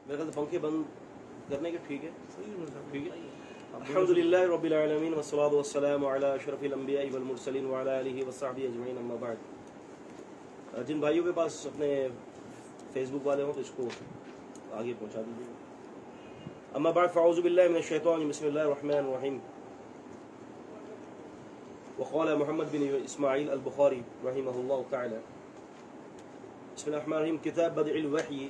میرے خیال سے پنکھے بند کرنے کے ٹھیک ہے ٹھیک ہے. الحمدللہ رب العالمین والصلاۃ والسلام علی اشرف الانبیاء والمرسلین وعلی آلہ وصحبہ اجمعین اما بعد. جن بھائیوں کے پاس اپنے فیس بک والے ہوں تو اس کو آگے پہنچا دیجیے. اما بعد فاعوذ باللہ من الشیطان بسم اللہ الرحمن الرحیم. وقال محمد بن اسماعیل البخاری رحمہ اللہ تعالی بسم اللہ الرحمن الرحیم. کتاب بدء الوحی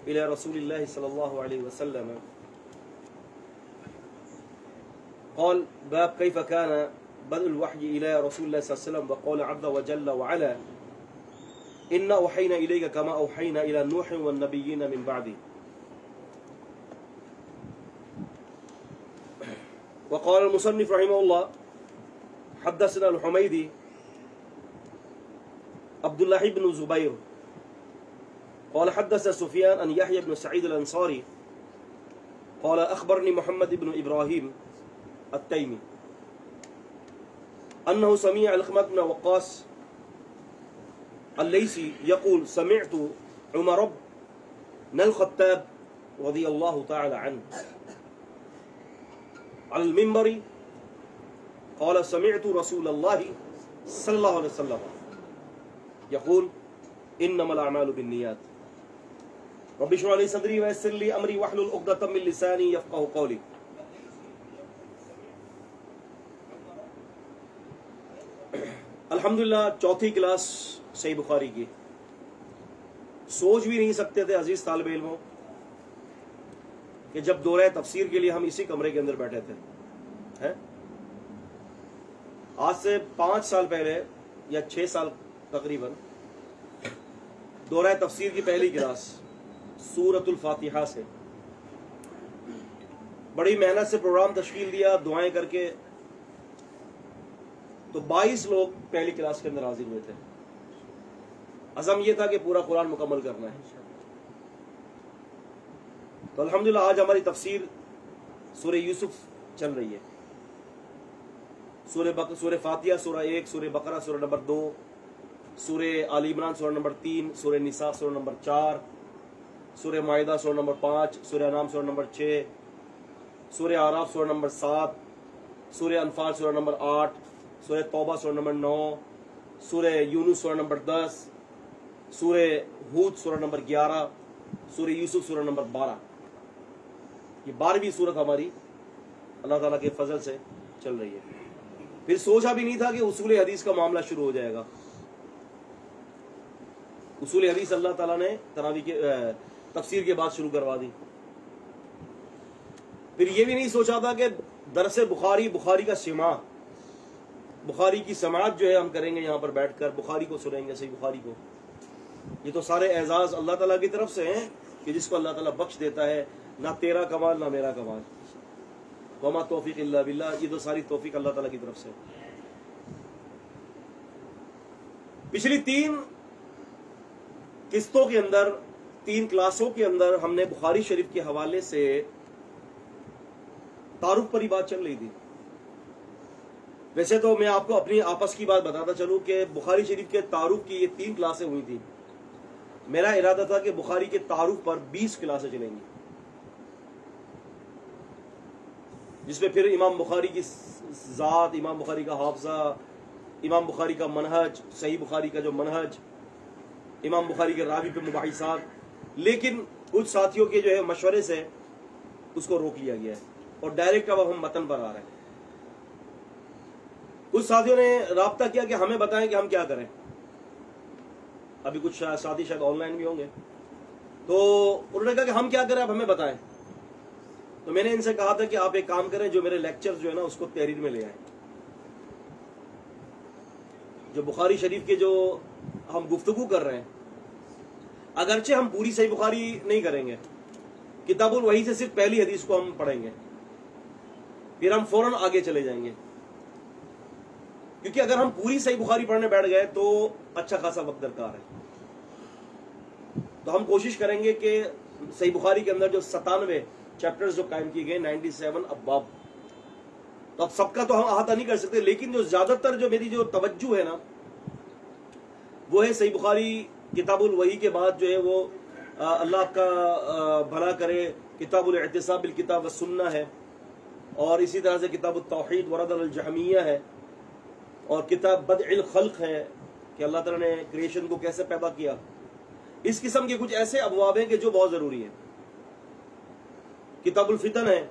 الى رسول اللہ صلی اللہ علیہ وسلم. قال باب كيف كان بدء الوحي إلى رسول الله صلى الله عليه وسلم. وقال عز وجل وعلا إنا أوحينا إليك كما أوحينا إلى نوح والنبيين من بعده. وقال المصنف رحمه الله حدثنا الحميدي عبد الله بن زبير قال حدث سفيان عن يحيى بن سعيد الأنصاري قال أخبرني محمد بن إبراهيم التيمي أنه سمع علقمة بن وقاص الليثي يقول سمعت عمر بن الخطاب رضي الله تعالى عنه على المنبر قال سمعت رسول الله صلى الله عليه وسلم يقول إنما الأعمال بالنيات رب اشرح لي صدري ويسر لي أمري واحلل عقدة من لساني يفقهوا قولي. الحمدللہ چوتھی کلاس صحیح بخاری کی. سوچ بھی نہیں سکتے تھے عزیز طالب علموں کہ جب دورہ تفسیر کے لیے ہم اسی کمرے کے اندر بیٹھے تھے آج سے 5 سال پہلے یا 6 سال تقریباً دورہ تفسیر کی پہلی کلاس سورۃ الفاتحہ سے بڑی محنت سے پروگرام تشکیل دیا دعائیں کر کے تو 22 لوگ پہلی کلاس کے اندر حاضر ہوئے تھے. عزم یہ تھا کہ پورا قرآن مکمل کرنا ہے. تو الحمدللہ آج ہماری تفسیر سورہ یوسف چل رہی ہے. سورہ فاتحہ سورہ 1، سورہ بقرہ سورہ نمبر 2، سورہ آل عمران سورہ نمبر 3، سورہ نساء سورہ نمبر 4، سورہ مائدہ سورہ نمبر 5، سورہ انعام سورہ نمبر 6، سورہ اعراف سورہ نمبر 7، سورہ انفال سورہ نمبر 8، سورہ توبہ سورہ نمبر 9، سورہ یونس سورہ نمبر 10، سورہ ہود سورہ نمبر 11، سورہ یوسف سورہ نمبر 12. یہ 12ویں سورت ہماری اللہ تعالیٰ کے فضل سے چل رہی ہے. پھر سوچا بھی نہیں تھا کہ اصول حدیث کا معاملہ شروع ہو جائے گا. اصول حدیث اللہ تعالیٰ نے تراویح کے تفسیر کے بعد شروع کروا دی. پھر یہ بھی نہیں سوچا تھا کہ درس بخاری کا سماع، بخاری کی سماعت جو ہے ہم کریں گے یہاں پر بیٹھ کر، بخاری کو سنیں گے، صحیح بخاری کو. یہ تو سارے اعزاز اللہ تعالیٰ کی طرف سے ہیں کہ جس کو اللہ تعالیٰ بخش دیتا ہے. نہ تیرا کمال نہ میرا کمال. وما توفیق الا باللہ. یہ تو ساری توفیق اللہ تعالیٰ کی طرف سے. پچھلی 3 قسطوں کے اندر، 3 کلاسوں کے اندر ہم نے بخاری شریف کے حوالے سے تعارف پر ہی بات چل رہی تھی. ویسے تو میں آپ کو اپنی آپس کی بات بتاتا چلوں کہ بخاری شریف کے تعارف کی یہ 3 کلاسیں ہوئی تھی. میرا ارادہ تھا کہ بخاری کے تعارف پر 20 کلاسیں چلیں گی، جس میں پھر امام بخاری کی ذات، امام بخاری کا حافظہ، امام بخاری کا منہج، صحیح بخاری کا جو منہج، امام بخاری کے راوی پہ مباحثات. لیکن کچھ ساتھیوں کے جو ہے مشورے سے اس کو روک لیا گیا ہے اور ڈائریکٹ اب ہم متن پر آ رہے ہیں. کچھ ساتھیوں نے رابطہ کیا کہ ہمیں بتائیں کہ ہم کیا کریں. ابھی کچھ ساتھی شاید آن لائن بھی ہوں گے، تو انہوں نے کہا کہ ہم کیا کریں، اب ہمیں بتائیں. تو میں نے ان سے کہا تھا کہ آپ ایک کام کریں، جو میرے لیکچر جو ہے نا اس کو تحریر میں لے آئیں. جو بخاری شریف کے جو ہم گفتگو کر رہے ہیں، اگرچہ ہم پوری صحیح بخاری نہیں کریں گے، کتاب الوحی سے صرف پہلی حدیث کو ہم پڑھیں گے، پھر ہم فوراً آگے چلے جائیں گے. کیونکہ اگر ہم پوری صحیح بخاری پڑھنے بیٹھ گئے تو اچھا خاصا وقت درکار ہے. تو ہم کوشش کریں گے کہ صحیح بخاری کے اندر جو 97 چیپٹرز جو قائم کیے گئے، 97 ابواب، تو اب سب کا تو ہم احاطہ نہیں کر سکتے، لیکن جو زیادہ تر جو میری جو توجہ ہے نا وہ ہے صحیح بخاری کتاب الوحی کے بعد جو ہے وہ اللہ آپ کا بھلا کرے، کتاب الاعتصام بالکتاب والسنہ ہے، اور اسی طرح سے کتاب التوحید ورد الجہمیہ ہے، اور کتاب بدع الخلق ہے کہ اللہ تعالیٰ نے کریشن کو کیسے پیدا کیا. اس قسم کے کچھ ایسے ابواب ہیں کہ جو بہت ضروری ہیں. کتاب الفتن ہے،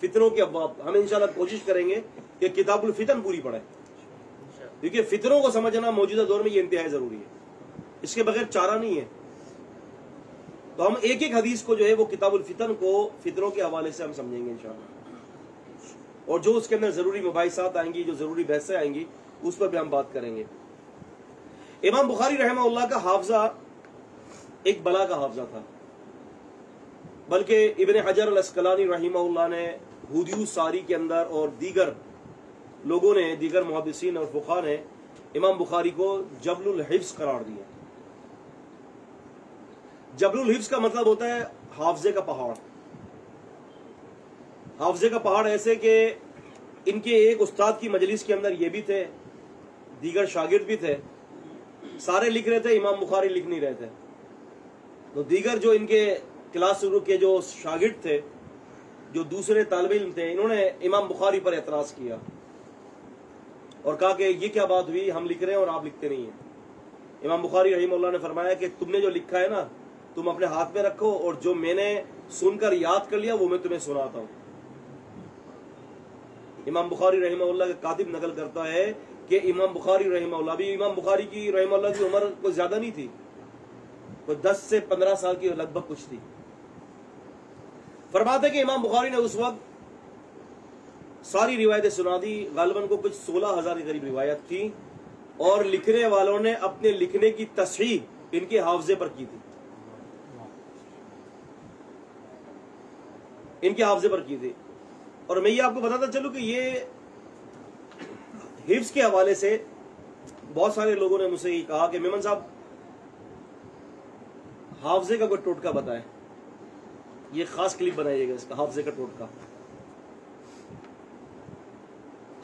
فتنوں کے ابواب. ہم انشاءاللہ کوشش کریں گے کہ کتاب الفتن پوری پڑھیں، کیونکہ فتنوں کو سمجھنا موجودہ دور میں یہ انتہائی ضروری ہے، اس کے بغیر چارہ نہیں ہے. تو ہم ایک ایک حدیث کو جو ہے وہ کتاب الفتن کو فتنوں کے حوالے سے ہم سمجھیں گے انشاءاللہ، اور جو اس کے اندر ضروری مباحثات آئیں گی، جو ضروری بحثیں آئیں گی، اس پر بھی ہم بات کریں گے. امام بخاری رحمہ اللہ کا حافظہ ایک بلا کا حافظہ تھا، بلکہ ابن حجر الاسقلانی رحمہ اللہ نے ہدیو ساری کے اندر اور دیگر لوگوں نے، دیگر محدثین اور فقہاء نے امام بخاری کو جبل الحفظ قرار دیا. جبل الحفظ کا مطلب ہوتا ہے حافظے کا پہاڑ. حافظے کا پہاڑ ایسے کہ ان کے ایک استاد کی مجلس کے اندر یہ بھی تھے، دیگر شاگرد بھی تھے، سارے لکھ رہے تھے، امام بخاری لکھ نہیں رہے تھے. تو دیگر جو ان کے کلاس شروع کے جو شاگرد تھے، جو دوسرے طالب علم تھے، انہوں نے امام بخاری پر اعتراض کیا اور کہا کہ یہ کیا بات ہوئی، ہم لکھ رہے ہیں اور آپ لکھتے نہیں ہیں. امام بخاری رحمہ اللہ نے فرمایا کہ تم نے جو لکھا ہے نا، تم اپنے ہاتھ میں رکھو، اور جو میں نے سن کر یاد کر لیا وہ میں تمہیں سناتا ہوں. امام بخاری رحمہ اللہ کا کاتب نقل کرتا ہے کہ امام بخاری رحمہ اللہ، بھی امام بخاری کی رحمہ اللہ کی عمر کوئی زیادہ نہیں تھی، کوئی 10 سے 15 سال کی لگ بھگ کچھ تھی. فرماتے کہ امام بخاری نے اس وقت ساری روایتیں سنا دی، غالباً کو کچھ 16,000 کے قریب روایت تھی، اور لکھنے والوں نے اپنے لکھنے کی تصحیح ان کے حافظے پر کی تھی، ان کے حافظے پر کی تھی. اور میں یہ آپ کو بتاتا چلوں کہ یہ حفظ کے حوالے سے بہت سارے لوگوں نے مجھ سے یہ کہا کہ میمن صاحب حافظے کا کوئی ٹوٹکا بتائیں، یہ خاص کلپ بنائیے گا اس کا، حافظے کا ٹوٹکا.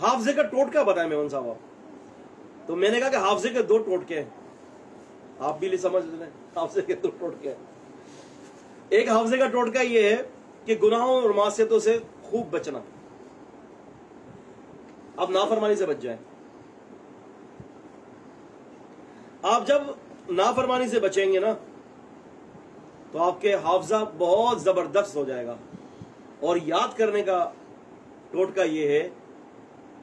حافظے کا ٹوٹکا بتائیں میمن صاحب آپ. تو میں نے کہا کہ حافظے کے 2 ٹوٹکے ہیں، آپ بھی سمجھ لیں. حافظے کے 2 ٹوٹکے ہیں. ایک حافظے کا ٹوٹکا یہ ہے کہ گناہوں اور معصیتوں سے خوب بچنا، آپ نافرمانی سے بچ جائیں. آپ جب نافرمانی سے بچیں گے نا تو آپ کے حافظہ بہت زبردست ہو جائے گا. اور یاد کرنے کا ٹوٹکا یہ ہے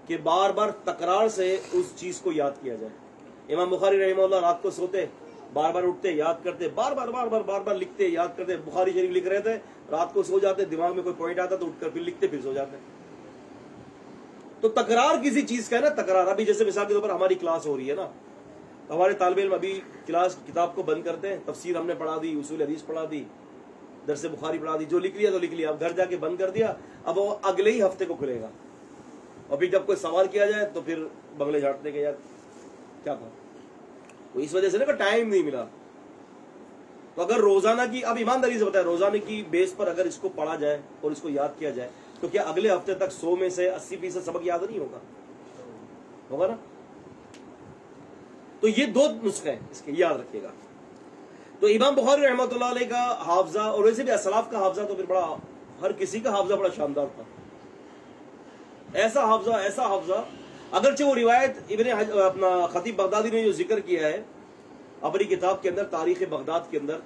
کہ بار بار تکرار سے اس چیز کو یاد کیا جائے. امام بخاری رحمہ اللہ رات کو سوتے، بار بار اٹھتے، یاد کرتے، بار بار لکھتے، یاد کرتے. بخاری شریف لکھ رہے تھے، رات کو سو جاتے، دماغ میں کوئی پوائنٹ آتا تو اٹھ کر پھر لکھتے، پھر سو جاتے. تو تکرار کسی چیز کا ہے نا، تکرار. ابھی جیسے مثال کے طور پر ہماری کلاس ہو رہی ہے نا، ہمارے طالب علم ابھی کلاس کتاب کو بند کرتے ہیں، تفسیر ہم نے پڑھا دی، اصول حدیث پڑھا دی، درس بخاری پڑھا دی، جو لکھ لیا تو لکھ لیا، اب گھر جا کے بند کر دیا. اب وہ اگلے ہی ہفتے کو کھلے گا، اور پھر جب کوئی سوال کیا جائے تو پھر بغلے جھاڑتے کہ یار کیا تھا. تو اس وجہ سے نا کہ ٹائم نہیں ملا. تو اگر روزانہ کی، اب ایمانداری سے بتائیں، روزانہ کی بیس پر اگر اس کو پڑھا جائے اور اس کو یاد کیا جائے تو کیا اگلے ہفتے تک 100 میں سے 80% سبق یاد نہیں ہوگا نا. تو یہ 2 نسخے ہیں اس کے، یاد رکھیے گا. تو امام بخاری رحمۃ اللہ علیہ کا حافظہ، اور ویسے بھی اسلاف کا حافظہ تو پھر بڑا، ہر کسی کا حافظہ بڑا شاندار تھا. ایسا حافظہ اگرچہ وہ روایت اپنا خطیب بغدادی نے جو ذکر کیا ہے اپنی کتاب کے اندر، تاریخ بغداد کے اندر،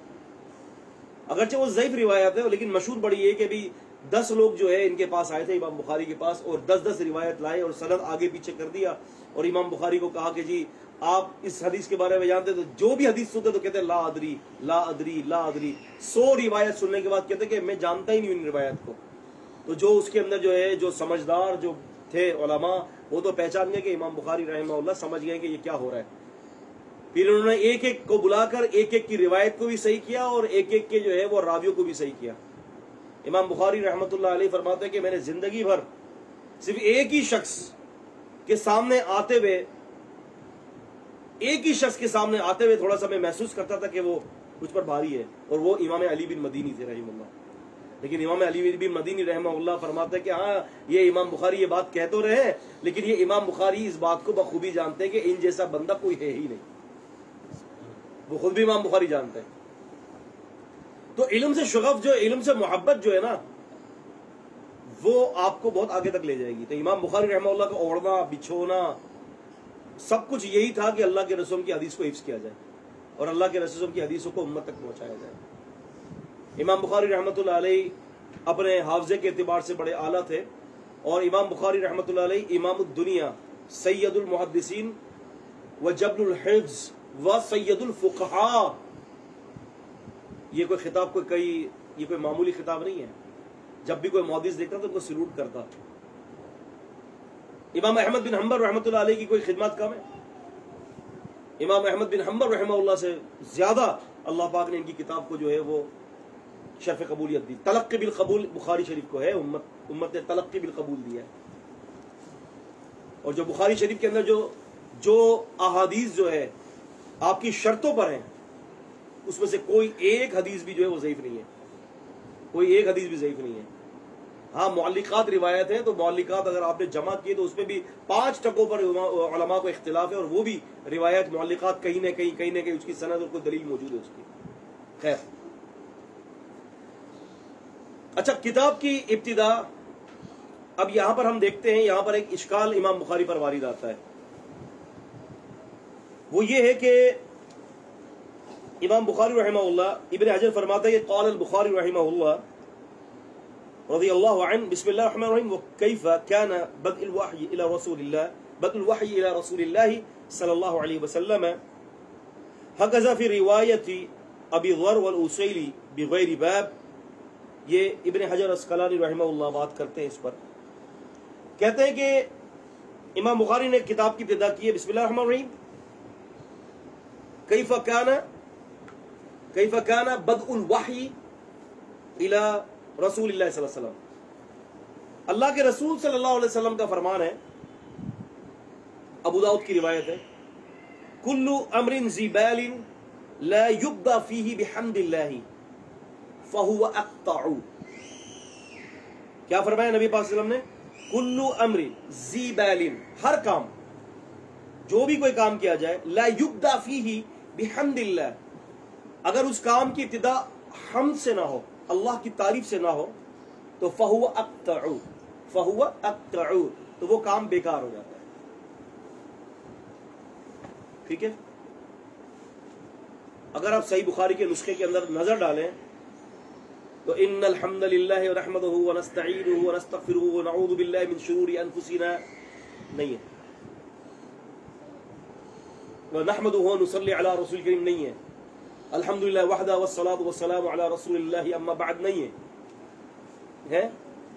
اگرچہ وہ ضعیف روایت ہے، لیکن مشہور بڑی یہ کہ بھی 10 لوگ جو ہے ان کے پاس آئے تھے امام بخاری کے پاس، اور 10 روایت لائے اور سند آگے پیچھے کر دیا، اور امام بخاری کو کہا کہ جی آپ اس حدیث کے بارے میں جانتے؟ تو جو بھی حدیث سنتے تو کہتے لا ادری لا ادری لا ادری. 100 روایت سننے کے بعد کہتے کہ میں جانتا ہی نہیں ان روایت کو. تو جو اس کے اندر جو ہے، جو سمجھدار جو تھے علماء، وہ تو پہچان گئے کہ امام بخاری رحمہ اللہ سمجھ گئے کہ یہ کیا ہو رہا ہے. پھر انہوں نے ایک ایک کو بلا کر ایک ایک کی روایت کو بھی صحیح کیا، اور ایک ایک کے جو ہے وہ راویوں کو بھی صحیح کیا. امام بخاری رحمۃ اللہ علیہ فرماتے ہیں کہ میں نے زندگی بھر صرف ایک ہی شخص کے سامنے آتے ہوئے تھوڑا سا میں محسوس کرتا تھا کہ وہ مجھ پر بھاری ہے، اور وہ امام علی بن مدینی تھے رحمہ اللہ. لیکن امام علی بن مدینی رحمہ اللہ فرماتے ہیں کہ ہاں یہ امام بخاری یہ بات کہہ تو رہے ہیں، لیکن یہ امام بخاری اس بات کو بخوبی جانتے ہیں کہ ان جیسا بندہ کوئی ہے ہی نہیں. وہ خود بھی امام بخاری جانتے ہیں. تو علم سے شغف جو علم سے محبت جو ہے نا وہ آپ کو بہت آگے تک لے جائے گی. تو امام بخاری رحمہ اللہ کا اوڑھنا بچھونا سب کچھ یہی تھا کہ اللہ کے رسول کی حدیث کو حفظ کیا جائے اور اللہ کے رسول کی حدیثوں کو امت تک پہنچایا جائے. امام بخاری رحمۃ اللہ علیہ اپنے حافظے کے اعتبار سے بڑے اعلیٰ تھے اور امام بخاری رحمۃ اللہ علیہ امام الدنیا سید المحدثین و جبل الحفظ و سید الفقہاء. یہ کوئی خطاب یہ کوئی معمولی خطاب نہیں ہے. جب بھی کوئی محدث دیکھتا تو ان کو سلوٹ کرتا. امام احمد بن حنبل رحمۃ اللہ علیہ کی کوئی خدمات کم ہے؟ امام احمد بن حنبل رحمہ اللہ سے زیادہ اللہ پاک نے ان کی کتاب کو جو ہے وہ شرف قبولیت دی. تلقی بالقبول بخاری شریف کو ہے، امت نے تلقی بالقبول دیا ہے. اور جو بخاری شریف کے اندر جو احادیث جو ہے آپ کی شرطوں پر ہیں اس میں سے کوئی ایک حدیث بھی جو ہے وہ ضعیف نہیں ہے. کوئی ایک حدیث بھی ضعیف نہیں ہے. ہاں معلقات روایت ہیں تو معلقات اگر آپ نے جمع کیے تو اس میں بھی 5 ٹکوں پر علماء کو اختلاف ہے اور وہ بھی روایت معلقات کہیں نہ کہیں اس کی سند اور کوئی دلیل موجود ہے اس کی. خیر اچھا، کتاب کی ابتدا اب یہاں پر ہم دیکھتے ہیں، یہاں پر ایک اشکال امام بخاری پر وارد آتا ہے. وہ یہ ہے کہ امام بخاری رحمہ اللہ، ابن حجر فرماتا ہے کہ قال البخاری رحمہ اللہ رضی اللہ عنہ بسم اللہ الرحمن الرحیم وکیف کان بدء الوحی الی رسول اللہ صلی اللہ علیہ وسلم هكذا فی روایت ابی ذر والاسیلی بغیر باب. یہ ابن حجر اسقلانی رحمہ اللہ بات کرتے ہیں اس پر. کہتے ہیں کہ امام بخاری نے کتاب کی ابتدا کی ہے بسم اللہ الرحمن الرحیم کیف کان بدء الوحی الی رسول اللہ صلی اللہ علیہ وسلم. اللہ کے رسول صلی اللہ علیہ وسلم کا فرمان ہے، ابو داؤد کی روایت ہے، کل امر ذی بال لا یبدا فیہ بحمد اللہ فہو اقطع. کیا فرمایا نبی پاک صلی اللہ علیہ وسلم نے؟ کل امر ذی بال، ہر کام، جو بھی کوئی کام کیا جائے، لا یبدا فیہ بحمد اللہ، اگر اس کام کی ابتدا حمد سے نہ ہو، اللہ کی تعریف سے نہ ہو، تو فہو اقطع، تو وہ کام بیکار ہو جاتا ہے. ٹھیک ہے؟ اگر آپ صحیح بخاری کے نسخے کے اندر نظر ڈالیں تو ان الحمد للہ نحمدہ ونستعینہ ونستغفرہ ونعوذ باللہ من شرور انفسنا نہیں ہے، ونحمدہ ونصلی علی رسول کریم نہیں ہے، الحمدللہ وحدہ والصلاۃ والسلام علی رسول اللہ اما بعد نہیں ہے.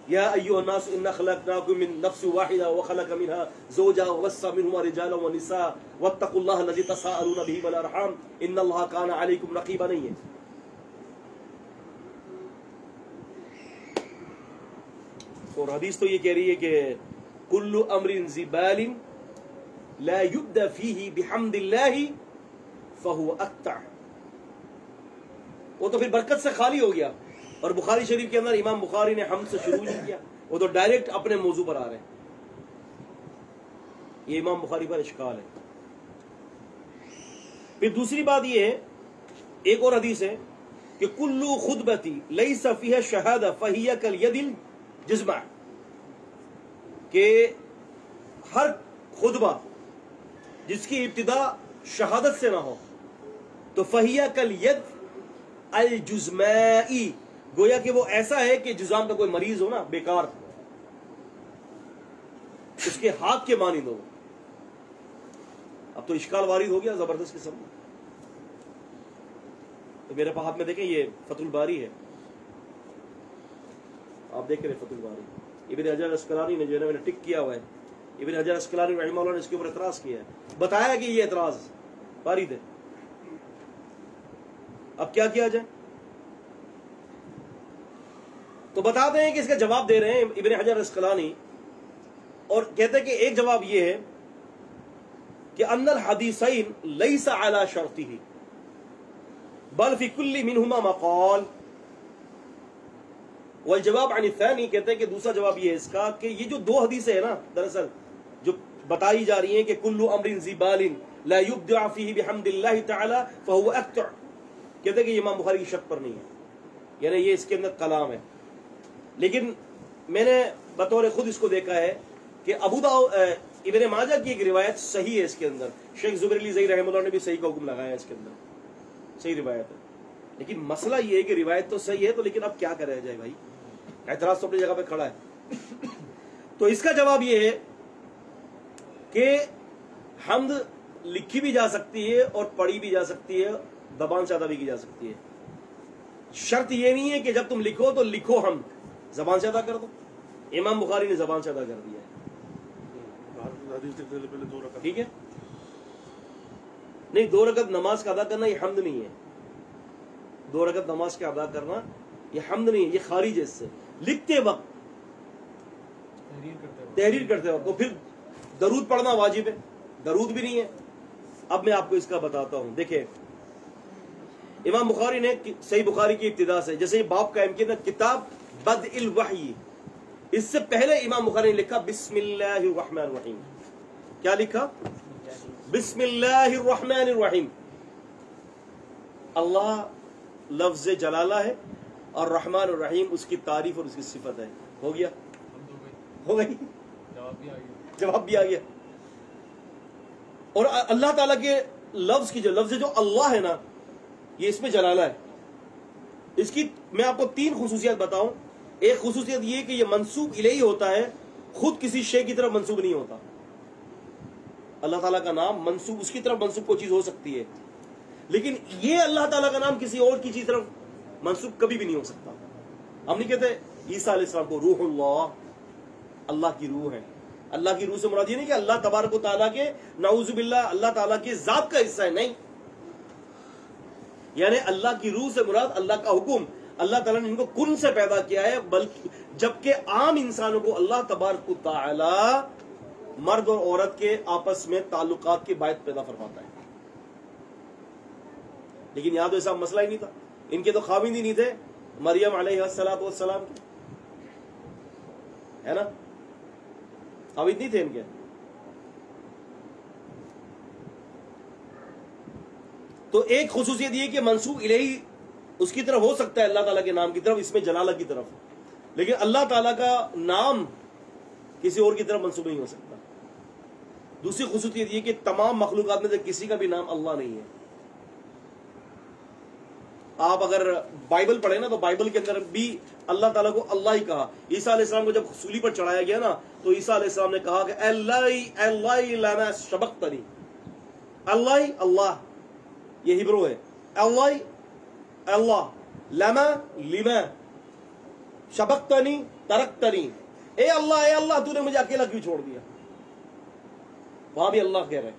یا ایھا الناس انا خلقناکم من نفس واحدہ وخلق منها زوجها وبث منهما رجالا ونساء واتقوا الله الذي تساءلون به والارحام ان اللہ کان علیکم رقیبا نہیں ہے. اور حدیث تو یہ کہہ رہی ہے کہ کل امر ذی بال لا یبدا فیہ بحمد اللہ فہو اقطع. وہ تو پھر برکت سے خالی ہو گیا. اور بخاری شریف کے اندر امام بخاری نے حمد سے شروع نہیں کیا، وہ تو ڈائریکٹ اپنے موضوع پر آ رہے ہیں. یہ امام بخاری پر اشکال ہے. پھر دوسری بات یہ ہے، ایک اور حدیث ہے کہ کلو خطبتی لیس فیہا شہادہ فہی کالید الجزمہ، کہ ہر خطبہ جس کی ابتدا شہادت سے نہ ہو تو فہی کالید الجزمائی، گویا کہ وہ ایسا ہے کہ جزام کا کوئی مریض ہو نا، بیکار، اس کے ہاتھ کے مانند ہو. اب تو اشکال وارد ہو گیا زبردست قسم. تو میرے ہاتھ میں دیکھیں یہ فتح الباری ہے، آپ دیکھ رہے فتح الباری، ابن حجر اسقلانی نے جو ہے نا، میں نے ٹک کیا ہوا ہے، ابن حجر اسقلانی رحمہ اللہ نے اس کے اوپر اعتراض کیا ہے، بتایا کہ یہ اعتراض وارد ہے. اب کیا کیا جائے؟ تو بتاتے ہیں کہ اس کا جواب دے رہے ہیں ابن حجر اسقلانی، اور کہتے ہیں کہ ایک جواب یہ ہے کہ ان الحدیثین لیس علی شرطہ بل فی کل منہما مقال. والجواب عن الثانی، کہتے ہیں کہ دوسرا جواب یہ ہے اس کا کہ یہ جو 2 حدیثیں ہیں نا دراصل جو بتائی جا رہی ہیں کہ کل امر ذی بال لا یبدع فیہ بحمد اللہ تعالی فہو اقطع، کہتے ہیں کہ یہ امام بخاری کی شرط پر نہیں ہے. یعنی یہ اس کے اندر کلام ہے. لیکن میں نے بطور خود اس کو دیکھا ہے کہ ابو داؤد ابن ماجہ کی ایک روایت صحیح ہے اس کے اندر. شیخ زبیر علی زئی رحمہ اللہ نے بھی صحیح کا حکم لگایا اس کے اندر, صحیح روایت ہے. لیکن مسئلہ یہ ہے کہ روایت تو صحیح ہے, تو لیکن اب کیا کرا جائے بھائی, اعتراض تو اپنی جگہ پہ کھڑا ہے. تو اس کا جواب یہ ہے کہ حمد لکھی بھی جا سکتی ہے اور پڑھی بھی جا سکتی ہے, زبان سے ادا بھی کی جا سکتی ہے. شرط یہ نہیں ہے کہ جب تم لکھو تو لکھو حمد, زبان سے ادا کر دو. امام بخاری نے زبان سے ادا کر دیا ہے, ٹھیک ہے. نہیں, 2 رکعت نماز کا ادا کرنا یہ حمد نہیں ہے. 2 رکعت نماز کا ادا کرنا یہ حمد نہیں ہے, یہ خارج ہے اس سے. لکھتے وقت, تحریر کرتے وقت, تو پھر درود پڑھنا واجب ہے, درود بھی نہیں ہے. اب میں آپ کو اس کا بتاتا ہوں. دیکھیں, امام بخاری نے صحیح بخاری کی ابتدا سے جیسے یہ باب قائم کیا نا, کتاب بدء الوحی, اس سے پہلے امام بخاری نے لکھا بسم اللہ الرحمن الرحیم. کیا لکھا؟ بسم اللہ الرحمن الرحیم. اللہ لفظ جلالہ ہے اور رحمان الرحیم اس کی تعریف اور اس کی صفت ہے. ہو گیا, ہو گئی, جواب بھی آ گیا. اور اللہ تعالیٰ کے لفظ کی جو لفظ جو اللہ ہے نا, یہ اس میں جلالہ ہے. اس کی میں آپ کو 3 خصوصیات بتاؤں. ایک خصوصیت یہ کہ یہ منسوب الیہ ہوتا ہے, خود کسی شے کی طرف منسوب نہیں ہوتا. اللہ تعالیٰ کا نام منسوب, اس کی طرف منسوب کوئی چیز ہو سکتی ہے, لیکن یہ اللہ تعالیٰ کا نام کسی اور کی چیز طرف منسوب کبھی بھی نہیں ہو سکتا. ہم نہیں کہتے عیسیٰ علیہ السلام کو روح اللہ, اللہ کی روح ہے. اللہ کی روح سے مراد یہ نہیں کہ اللہ تبارک و تعالیٰ کے نعوذ باللہ اللہ تعالیٰ کے ذات کا حصہ ہے, نہیں. یعنی اللہ کی روح سے مراد اللہ کا حکم, اللہ تعالیٰ نے ان کو کن سے پیدا کیا ہے, بلکہ جبکہ عام انسانوں کو اللہ تبارک و تعالیٰ مرد اور عورت کے آپس میں تعلقات کے باعث پیدا فرماتا ہے. لیکن یہاں تو ایسا مسئلہ ہی نہیں تھا. ان کے تو خاوند ہی نہیں تھے مریم علیہ السلام کے, ہے نا, خاوند نہیں تھے ان کے. تو ایک خصوصیت یہ کہ منسوب الیہ اس کی طرف ہو سکتا ہے, اللہ تعالیٰ کے نام کی طرف, اس میں جلالہ کی طرف, لیکن اللہ تعالیٰ کا نام کسی اور کی طرف منسوب نہیں ہو سکتا. دوسری خصوصیت یہ کہ تمام مخلوقات میں سے کسی کا بھی نام اللہ نہیں ہے. آپ اگر بائبل پڑھیں نا, تو بائبل کے اندر بھی اللہ تعالیٰ کو اللہ ہی کہا. عیسیٰ علیہ السلام کو جب سولی پر چڑھایا گیا نا, تو عیسیٰ علیہ السلام نے کہا کہ اللہ لما شبقتنی, اللہ اللہ, یہ ہبرو ہے, اللہ لما لما شبقتنی ترکتنی, اے اللہ تو نے مجھے اکیلا کیوں چھوڑ دیا. وہاں بھی اللہ کہہ رہے,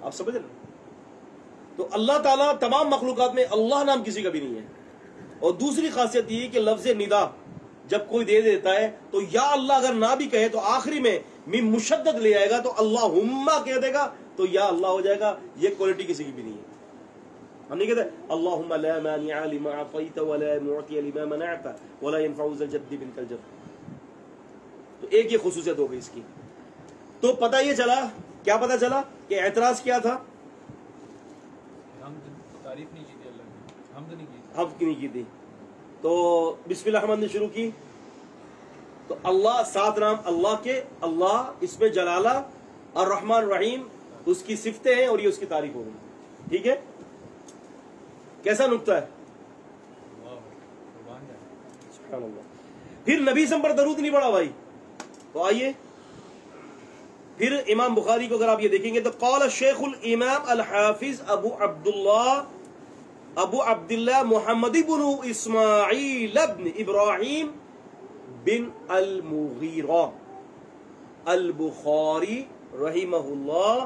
آپ سمجھ رہے. تو اللہ تعالیٰ تمام مخلوقات میں اللہ نام کسی کا بھی نہیں ہے. اور دوسری خاصیت یہ کہ لفظ ندا جب کوئی دے دیتا ہے تو یا اللہ اگر نہ بھی کہے تو آخری میں میم مشدد لے آئے گا, تو اللہم کہہ دے گا تو یا اللہ ہو جائے گا. یہ کوالٹی کسی کی بھی نہیں ہے. ہم نہیں کہتے اللہم لا مانع لما اعطیت ولا معطی لما منعت ولا ينفع ذا الجد منک الجد. تو ایک یہ خصوصیت ہو گئی اس کی. تو پتہ یہ چلا, کیا پتہ چلا کہ اعتراض کیا تھا؟ تعریف نہیں کی تھی اللہ کی, حمد نہیں کی تھی, حمد نہیں کی تھی. تو بسم اللہ الرحمن نے شروع کی, تو اللہ 7 نام اللہ کے, اللہ اس میں جلالہ, الرحمن الرحیم اس کی صفتیں ہیں, اور یہ اس کی تعریف ہو گئی. ٹھیک ہے, کیسا نکتہ ہے؟ سبحان اللہ. پھر نبی سم پر درود نہیں پڑا بھائی. تو آئیے پھر امام بخاری کو اگر آپ یہ دیکھیں گے تو قال شیخ الامام الحافظ ابو عبداللہ محمد بن اسماعیل بن ابراہیم بن المغیرہ البخاری رحمہ اللہ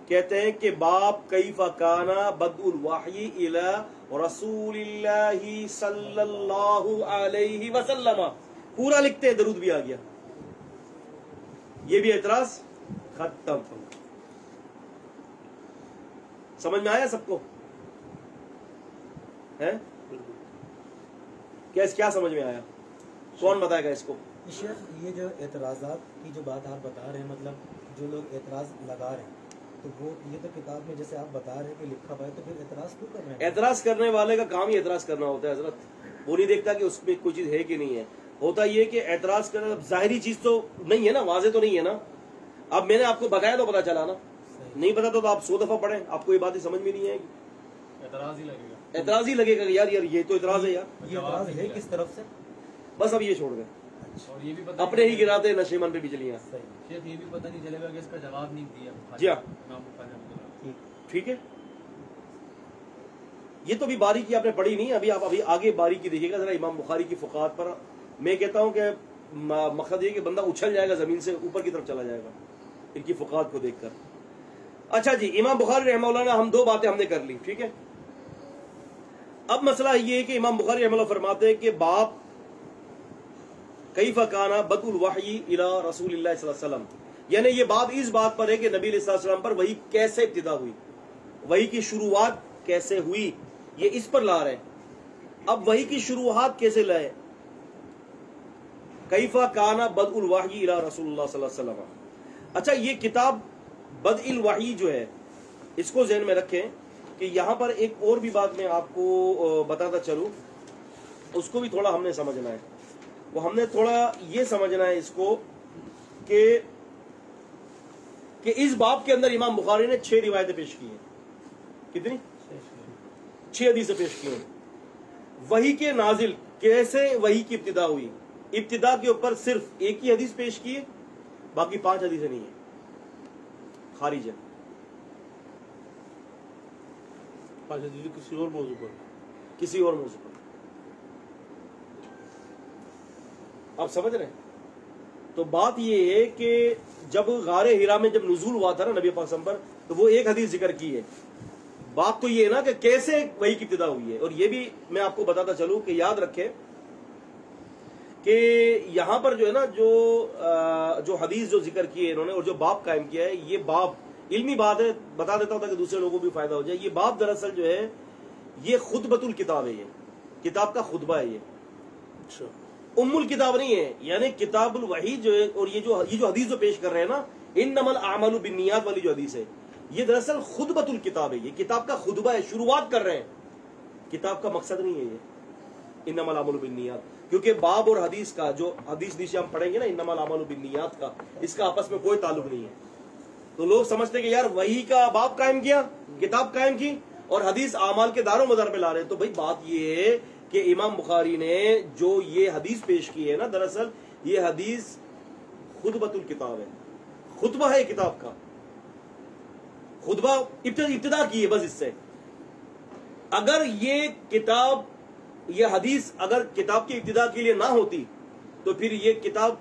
کہتے ہیں کہ باب کیف کان بدء الوحی الی رسول اللہ صلی اللہ علیہ وسلم, پورا لکھتے ہیں, درود بھی آ گیا. یہ بھی اعتراض ختم. سمجھ میں آیا سب کو ہے؟ کیا سمجھ میں آیا؟ کون بتائے گا اس کو؟ شیخ یہ جو اعتراضات کی جو بات آپ بتا رہے ہیں, مطلب جو لوگ اعتراض لگا رہے ہیں تو وہ یہ تو کتاب میں جیسے آپ بتا رہے ہیں کہ لکھا ہوا ہے، تو پھر اعتراض کیوں کر رہے ہیں؟ اعتراض کرنے والے کا کام ہی اعتراض کرنا ہوتا ہے حضرت، وہ نہیں دیکھتا کہ اس میں کوئی چیز ہے کہ نہیں ہے. ہوتا یہ کہ اعتراض کرنا ظاہری چیز تو نہیں ہے نا، واضح تو نہیں ہے نا. اب میں نے آپ کو بتایا تو پتا چلا نا، نہیں پتا تو آپ 100 دفعہ پڑھیں، آپ کو یہ باتیں سمجھ میں نہیں آئے گی. اعتراض ہی لگے گا. اعتراض ہی لگے گا کہ یار یہ تو اعتراض ہے یار. یہ اعتراض ہے کس طرف سے؟ بس اب یہ چھوڑ دیں، اور یہ بھی پتہ اپنے ہی گراتے نشے من پہ بجلیاں. شیخ یہ بھی پتہ نہیں چلے گا کہ اس کا جواب نہیں دیا. جی ہاں امام بخاری رحمۃ اللہ. ٹھیک ہے. یہ تو بھی باریکی آپ نے پڑھی نہیں، ابھی آپ ابھی آگے باریکی دیکھیے گا ذرا امام بخاری کی فقہات پر. میں کہتا ہوں کہ مقصد یہ کہ بندہ اچھل جائے گا زمین سے اوپر کی طرف چلا جائے گا ان کی فقہات کو دیکھ کر. اچھا جی، امام بخاری رحمہ اللہ نے ہم 2 باتیں ہم نے کر لی، ٹھیک ہے. اب مسئلہ یہ ہے کہ امام بخاری رحمہ اللہ فرماتے ہیں کہ باب کیف کان بدء الوحی الی رسول اللہ صلی اللہ علیہ وسلم، یعنی یہ باب اس بات پر ہے کہ نبی علیہ السلام پر وحی کیسے ابتدا ہوئی، وحی کی شروعات کیسے ہوئی، یہ اس پر لا رہے ہیں. اب وحی کی شروعات کیسے لائے؟ کیف کان بدء الوحی الی رسول اللہ صلی اللہ علیہ وسلم. اچھا، یہ کتاب بدء الوحی جو ہے اس کو ذہن میں رکھیں کہ یہاں پر ایک اور بھی بات میں آپ کو بتاتا چلوں، اس کو بھی تھوڑا ہم نے سمجھنا ہے. وہ ہم نے تھوڑا یہ سمجھنا ہے اس کو کہ اس باب کے اندر امام بخاری نے 6 روایتیں پیش کی ہیں. کتنی؟ 6 حدیثیں پیش کی ہیں. وحی کے نازل کیسے وحی کی ابتدا ہوئی، ابتدا کے اوپر صرف ایک ہی حدیث پیش کی ہے، باقی 5 حدیثیں نہیں ہیں، خارج ہے. 5 حدیثیں کسی اور موضوع پر، کسی اور موضوع پر. آپ سمجھ رہے ہیں؟ تو بات یہ ہے کہ جب غار ہرا میں جب نزول ہوا تھا نا نبی پاک صلی اللہ علیہ وسلم پر، تو وہ ایک حدیث ذکر کی ہے. بات تو یہ ہے نا کہ کیسے وحی کی ابتدا ہوئی ہے. اور یہ بھی میں آپ کو بتاتا چلوں کہ یاد رکھیں کہ یہاں پر جو ہے نا جو حدیث جو ذکر کی ہے انہوں نے اور جو باب قائم کیا ہے، یہ باب علمی بات ہے، بتا دیتا ہوں تاکہ دوسرے لوگوں کو بھی فائدہ ہو جائے. یہ باب دراصل جو ہے یہ خطبۃ الکتاب ہے، یہ کتاب کا خطبہ ہے. یہ ام الکتاب نہیں ہے، یعنی کتاب الوحی جو ہے. اور یہ جو حدیث جو پیش کر رہے ہیں نا، انما الاعمال بالنیات والی جو حدیث ہے، یہ دراصل خطبۃ الکتاب ہے. یہ کتاب کا خطبہ ہے، شروعات کر رہے ہیں، کتاب کا مقصد نہیں ہے یہ انما الاعمال بالنیات. کیونکہ باب اور حدیث کا جو حدیث ہم پڑھیں گے نا انما الاعمال بالنیات کا، اس کا آپس میں کوئی تعلق نہیں ہے. تو لوگ سمجھتے کہ یار وحی کا باب قائم کیا، کتاب قائم کی، اور حدیث اعمال کے دار و مدار پہ لا رہے ہیں. تو بھائی بات یہ ہے کہ امام بخاری نے جو یہ حدیث پیش کی ہے نا، دراصل یہ حدیث خطبۃ الکتاب ہے، خطبہ ہے کتاب کا. خطبہ ابتدا کی ہے بس اس سے. اگر یہ کتاب، یہ حدیث اگر کتاب کی ابتدا کے لیے نہ ہوتی تو پھر یہ کتاب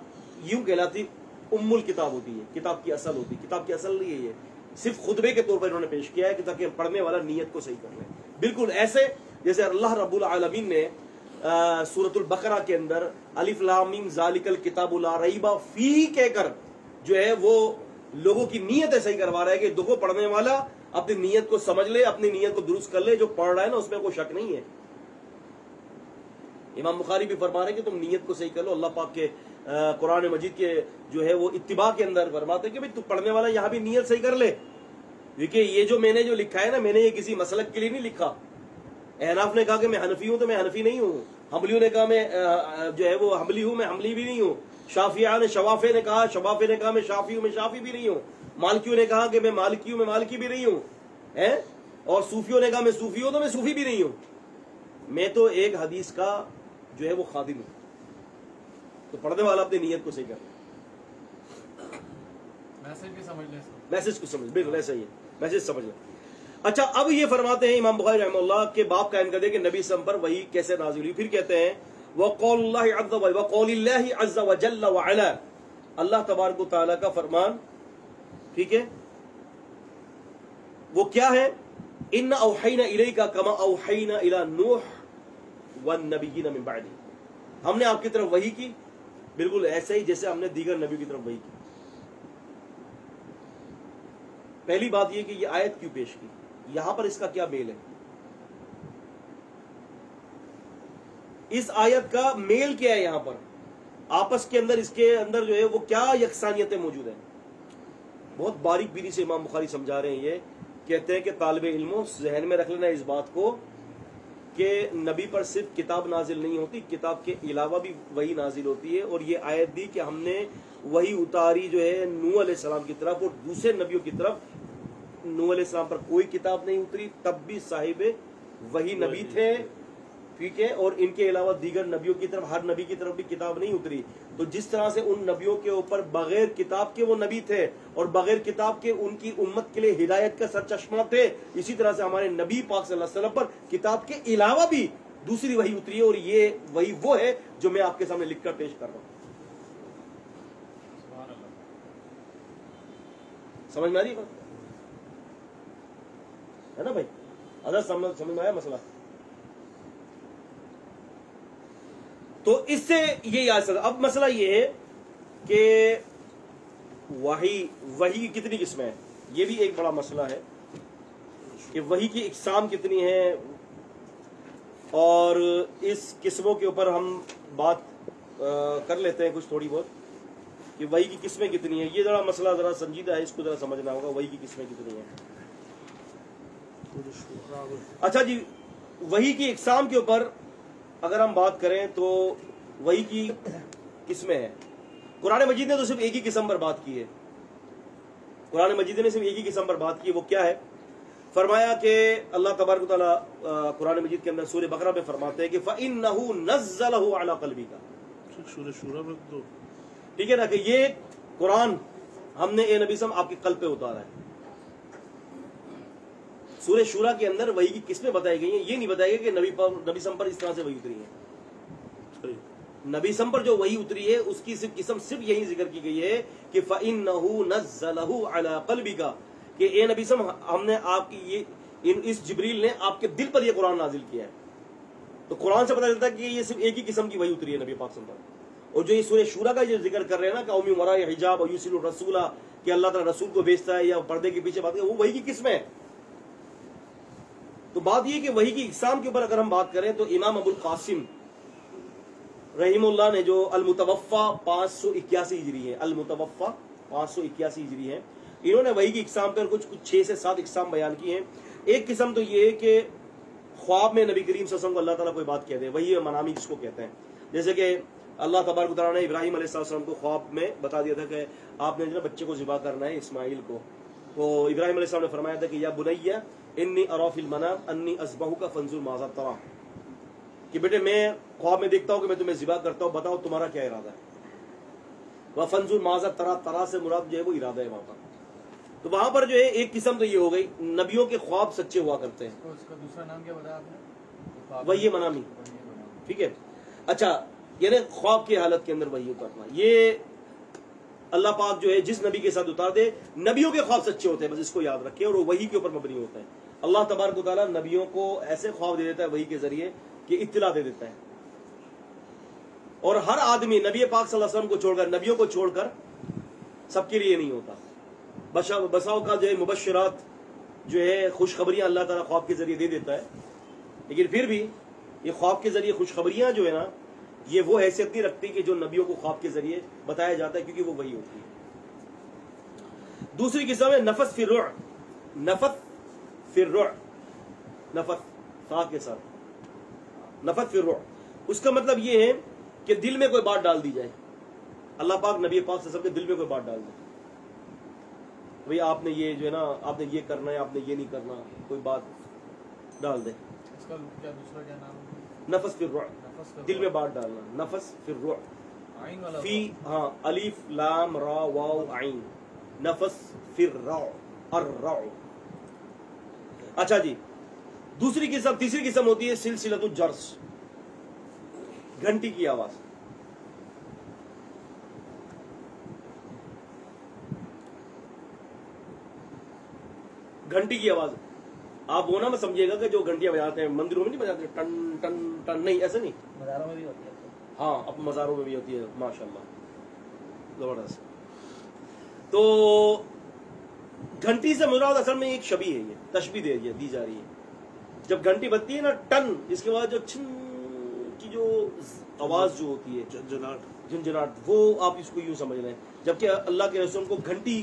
یوں کہلاتی ام الکتاب ہوتی ہے، کتاب کی اصل ہوتی. کتاب کی اصل نہیں ہے، یہ صرف خطبے کے طور پر انہوں نے پیش کیا ہے کہ تاکہ پڑھنے والا نیت کو صحیح کر لے. بالکل ایسے جیسے اللہ رب العالمین نے سورۃ البقرہ کے اندر الف لام میم ذالک الکتاب لا ریب فیہ کہہ کر جو ہے وہ لوگوں کی نیتیں صحیح کروا رہا ہے کہ دیکھو پڑھنے والا اپنی نیت کو سمجھ لے، اپنی نیت کو درست کر لے، جو پڑھ رہا ہے نا اس میں کوئی شک نہیں ہے. امام بخاری بھی فرما رہے ہیں کہ تم نیت کو صحیح کر لو. اللہ پاک کے قرآن مجید کے جو ہے وہ اتباع کے اندر فرماتے ہیں کہ بھئی تو پڑھنے والا یہاں بھی نیت صحیح کر لے، کیونکہ یہ جو میں نے جو لکھا ہے نا، میں نے یہ کسی مسلک کے لیے نہیں لکھا. احناف نے کہا کہ میں حنفی ہوں تو میں حنفی نہیں ہوں، حنبلیوں نے کہا میں جو ہے وہ حنبلی ہوں، میں حنبلی بھی نہیں ہوں. شافعیہ نے شوافے نے کہا میں شافعی ہوں، میں شافعی بھی نہیں ہوں. مالکیوں نے کہا کہ میں مالکی ہوں، میں مالکی بھی نہیں ہوں. اور صوفیوں نے کہا میں صوفی ہوں تو میں صوفی بھی نہیں ہوں. میں تو ایک حدیث کا جو ہے وہ خادم ہوں. تو پڑھنے والا اپنی نیت کو صحیح کر، میسج بھی سمجھ لیں، میسج کو سمجھ، بالکل ایسا ہی ہے، میسج سمجھ لیں. اچھا، اب یہ فرماتے ہیں امام بخاری رحمہ اللہ کے باب قائم کر دے کہ نبی صلی اللہ علیہ وسلم پر وحی کیسے نازل ہوئی. پھر کہتے ہیں وقول اللہ عز وجل وعلا، اللہ تبارک و تعالیٰ کا فرمان، ٹھیک ہے، وہ کیا ہے؟ ان اوحینا الیک کما اوحینا الی نوح والنبیین من بعدہ، ہم نے آپ کی طرف وحی کی بالکل ایسے ہی جیسے ہم نے دیگر نبی کی طرف وحی کی. پہلی بات یہ کہ یہ آیت کیوں پیش کی، یہاں پر اس کا کیا میل ہے؟ اس آیت کا میل کیا ہے؟ یہاں پر آپس کے اندر اس کے اندر جو ہے وہ کیا یکسانیتیں موجود ہیں؟ بہت باریک بینی سے امام بخاری سمجھا رہے ہیں. یہ کہتے ہیں کہ طالب علموں ذہن میں رکھ لینا اس بات کو کہ نبی پر صرف کتاب نازل نہیں ہوتی, کتاب کے علاوہ بھی وحی نازل ہوتی ہے. اور یہ آیت دی کہ ہم نے وحی اتاری جو ہے نوح علیہ السلام کی طرف اور دوسرے نبیوں کی طرف. نوح علیہ السلام پر کوئی کتاب نہیں اتری, تب بھی صاحب وحی نبی تھے, ٹھیک ہے, اور ان کے علاوہ دیگر نبیوں کی طرف ہر نبی کی طرف بھی کتاب نہیں اتری. تو جس طرح سے ان نبیوں کے اوپر بغیر کتاب کے وہ نبی تھے اور بغیر کتاب کے ان کی امت کے لیے ہدایت کا سرچشمہ تھے, اسی طرح سے ہمارے نبی پاک صلی اللہ علیہ وسلم پر کتاب کے علاوہ بھی دوسری وحی اتری ہے. اور یہ وحی وہ ہے جو میں آپ کے سامنے لکھ کر پیش کر رہا ہوں. سبحان اللہ. سمجھ میں آ رہی ہے نا بھائی؟ اگر سمجھ میں آیا مسئلہ تو اس سے یہ یاد سکتا. اب مسئلہ یہ ہے کہ وحی کی کتنی قسمیں ہیں, یہ بھی ایک بڑا مسئلہ ہے کہ وحی کی اقسام کتنی ہیں, اور اس قسموں کے اوپر ہم بات کر لیتے ہیں کچھ تھوڑی بہت کہ وحی کی قسمیں کتنی ہیں. یہ ذرا مسئلہ ذرا سنجیدہ ہے, اس کو ذرا سمجھنا ہوگا وحی کی قسمیں کتنی ہیں. اچھا جی, وحی کی اقسام کے اوپر اگر ہم بات کریں تو وحی کی قسمیں ہیں. قرآن مجید نے تو صرف ایک ہی قسم پر بات کی ہے. قرآن مجید نے صرف ایک ہی قسم پر بات کی ہے. وہ کیا ہے؟ فرمایا کہ اللہ تبارک و تعالیٰ قرآن مجید کے اندر سورہ بقرہ میں فرماتے ہیں کہ فَإِنَّهُ نَزَّلَهُ عَلَىٰ قَلْبِكَ. سورہ شورى میں تو ٹھیک ہے نا, کہ یہ قرآن ہم نے اے نبی صلی آپ کے قلب پہ اتارا ہے. سورہ شورى کے اندر وحی کی قسمیں بتائی گئی ہیں. یہ نہیں بتایا گیا کہ نبی صلی پر اس طرح سے وحی اتری ہے. نبی صلی پر جو وحی اتری ہے اس کی صرف قسم صرف یہی ذکر کی گئی ہے کہ فَإِنَّهُ نَزَّلَهُ عَلَىٰ قَلْبِكَ, کہ اے نبی صلی ہم نے آپ کی اس جبریل نے آپ کے دل پر یہ قرآن نازل کیا ہے. تو قرآن سے پتہ چلتا ہے کہ یہ صرف ایک ہی قسم کی وحی اتری ہے نبی پاک صلی اللہ علیہ وسلم. اور جو یہ سورہ شورى کا جو ذکر کر رہے ہیں نا کہ قومی وراء حجاب اور یرسل الرسول, کہ اللہ تعالیٰ رسول کو بھیجتا ہے یا پردے کے پیچھے بات کرے, وہ وحی کی قسم ہے. تو بات یہ کہ وحی کی اقسام کے اوپر اگر ہم بات کریں تو امام ابو القاسم رحیم اللہ نے جو المتوفا 581 ہجری ہے, المتوفا 581 ہجری ہے, انہوں نے وحی کی اقسام پر کچھ 6 سے 7 اقسام بیان کی ہیں. ایک قسم تو یہ ہے کہ خواب میں نبی کریم صلی اللہ علیہ وسلم کو اللہ تعالیٰ کوئی بات کہہ دے, وحی منامی جس کو کہتے ہیں. جیسے کہ اللہ تبارک و تعالیٰ نے ابراہیم علیہ السلام کو خواب میں بتا دیا تھا کہ آپ نے جو بچے کو ذبح کرنا ہے, اسماعیل کو. تو ابراہیم علیہ السلام نے فرمایا تھا کہ یا بنی انی ارا فی المنام انی اذبحک فانظر ماذا تری, کہ بیٹے میں خواب میں دیکھتا ہوں کہ میں تمہیں ذبح کرتا ہوں, بتاؤ تمہارا کیا ارادہ ہے. وفنظر ماذا تری, ترا سے مراد جو ہے وہ ارادہ ہے وہاں پر. تو وہاں پر جو ہے ایک قسم تو یہ ہو گئی, نبیوں کے خواب سچے ہوا کرتے ہیں. اس کا دوسرا نام کیا بتایا آپ نے؟ وحی منامی. ٹھیک ہے, اچھا, یعنی خواب کی حالت کے اندر وحی اتارنا, یہ اللہ پاک جو ہے جس نبی کے ساتھ اتار دے. نبیوں کے خواب سچے ہوتے ہیں, بس اس کو یاد رکھیں, اور وہ وحی کے اوپر مبنی ہوتا ہے. اللہ تبارک و تعالیٰ نبیوں کو ایسے خواب دے دیتا ہے وحی کے ذریعے کہ اطلاع دے دیتا ہے. اور ہر آدمی نبی پاک صلی اللہ علیہ وسلم کو چھوڑ کر, نبیوں کو چھوڑ کر سب کے لیے نہیں ہوتا. بساؤ کا جو ہے مبشرات جو ہے خوشخبریاں اللہ تعالیٰ خواب کے ذریعے دے دیتا ہے, لیکن پھر بھی یہ خواب کے ذریعے خوشخبریاں جو ہے نا, یہ وہ حیثیت نہیں رکھتی کہ جو نبیوں کو خواب کے ذریعے بتایا جاتا ہے, کیونکہ وہ وہی ہوتی ہے. دوسری قسم ہے نفس فی الروع. نفس فی الروع, نفس تا کے ساتھ نفس فی الروع, اس کا مطلب یہ ہے کہ دل میں کوئی بات ڈال دی جائے. اللہ پاک نبی پاک صلی اللہ علیہ وسلم کے دل میں کوئی بات ڈال دے, بھئی آپ نے یہ جو ہے نا, آپ نے یہ کرنا ہے, آپ نے یہ نہیں کرنا, کوئی بات ڈال دے. اس کا کیا دوسرا کیا نام ہے؟ نفس فی الروع, دل میں بات ڈالنا. نفس فی الروع, عین والا فی, ہاں, الف لام را واو عین, نفس فی الروع, الروع. اچھا جی, دوسری قسم, تیسری قسم ہوتی ہے سلسلۃ الجرس, گھنٹی کی آواز. گھنٹی کی آواز, آپ وہ نہ میں سمجھیے گا کہ جو گھنٹیاں بجاتے ہیں مندروں میں نہیں بجاتے ٹن ٹن ٹن, نہیں, ایسے نہیں. مزاروں میں بھی ہوتی ہے. ہاں, اب مزاروں میں بھی ہوتی ہے, ماشاءاللہ, زبردست. تو گھنٹی سے مراد اصل میں ایک شبیہ ہے, یہ تشبیہ دی جا رہی ہے. جب گھنٹی بجتی ہے نا ٹن, اس کے بعد جو چھن کی جو آواز جو ہوتی ہے, جنجناٹ, جھنجھناٹ, وہ آپ اس کو یوں سمجھ لیں. جبکہ اللہ کے رسول کو گھنٹی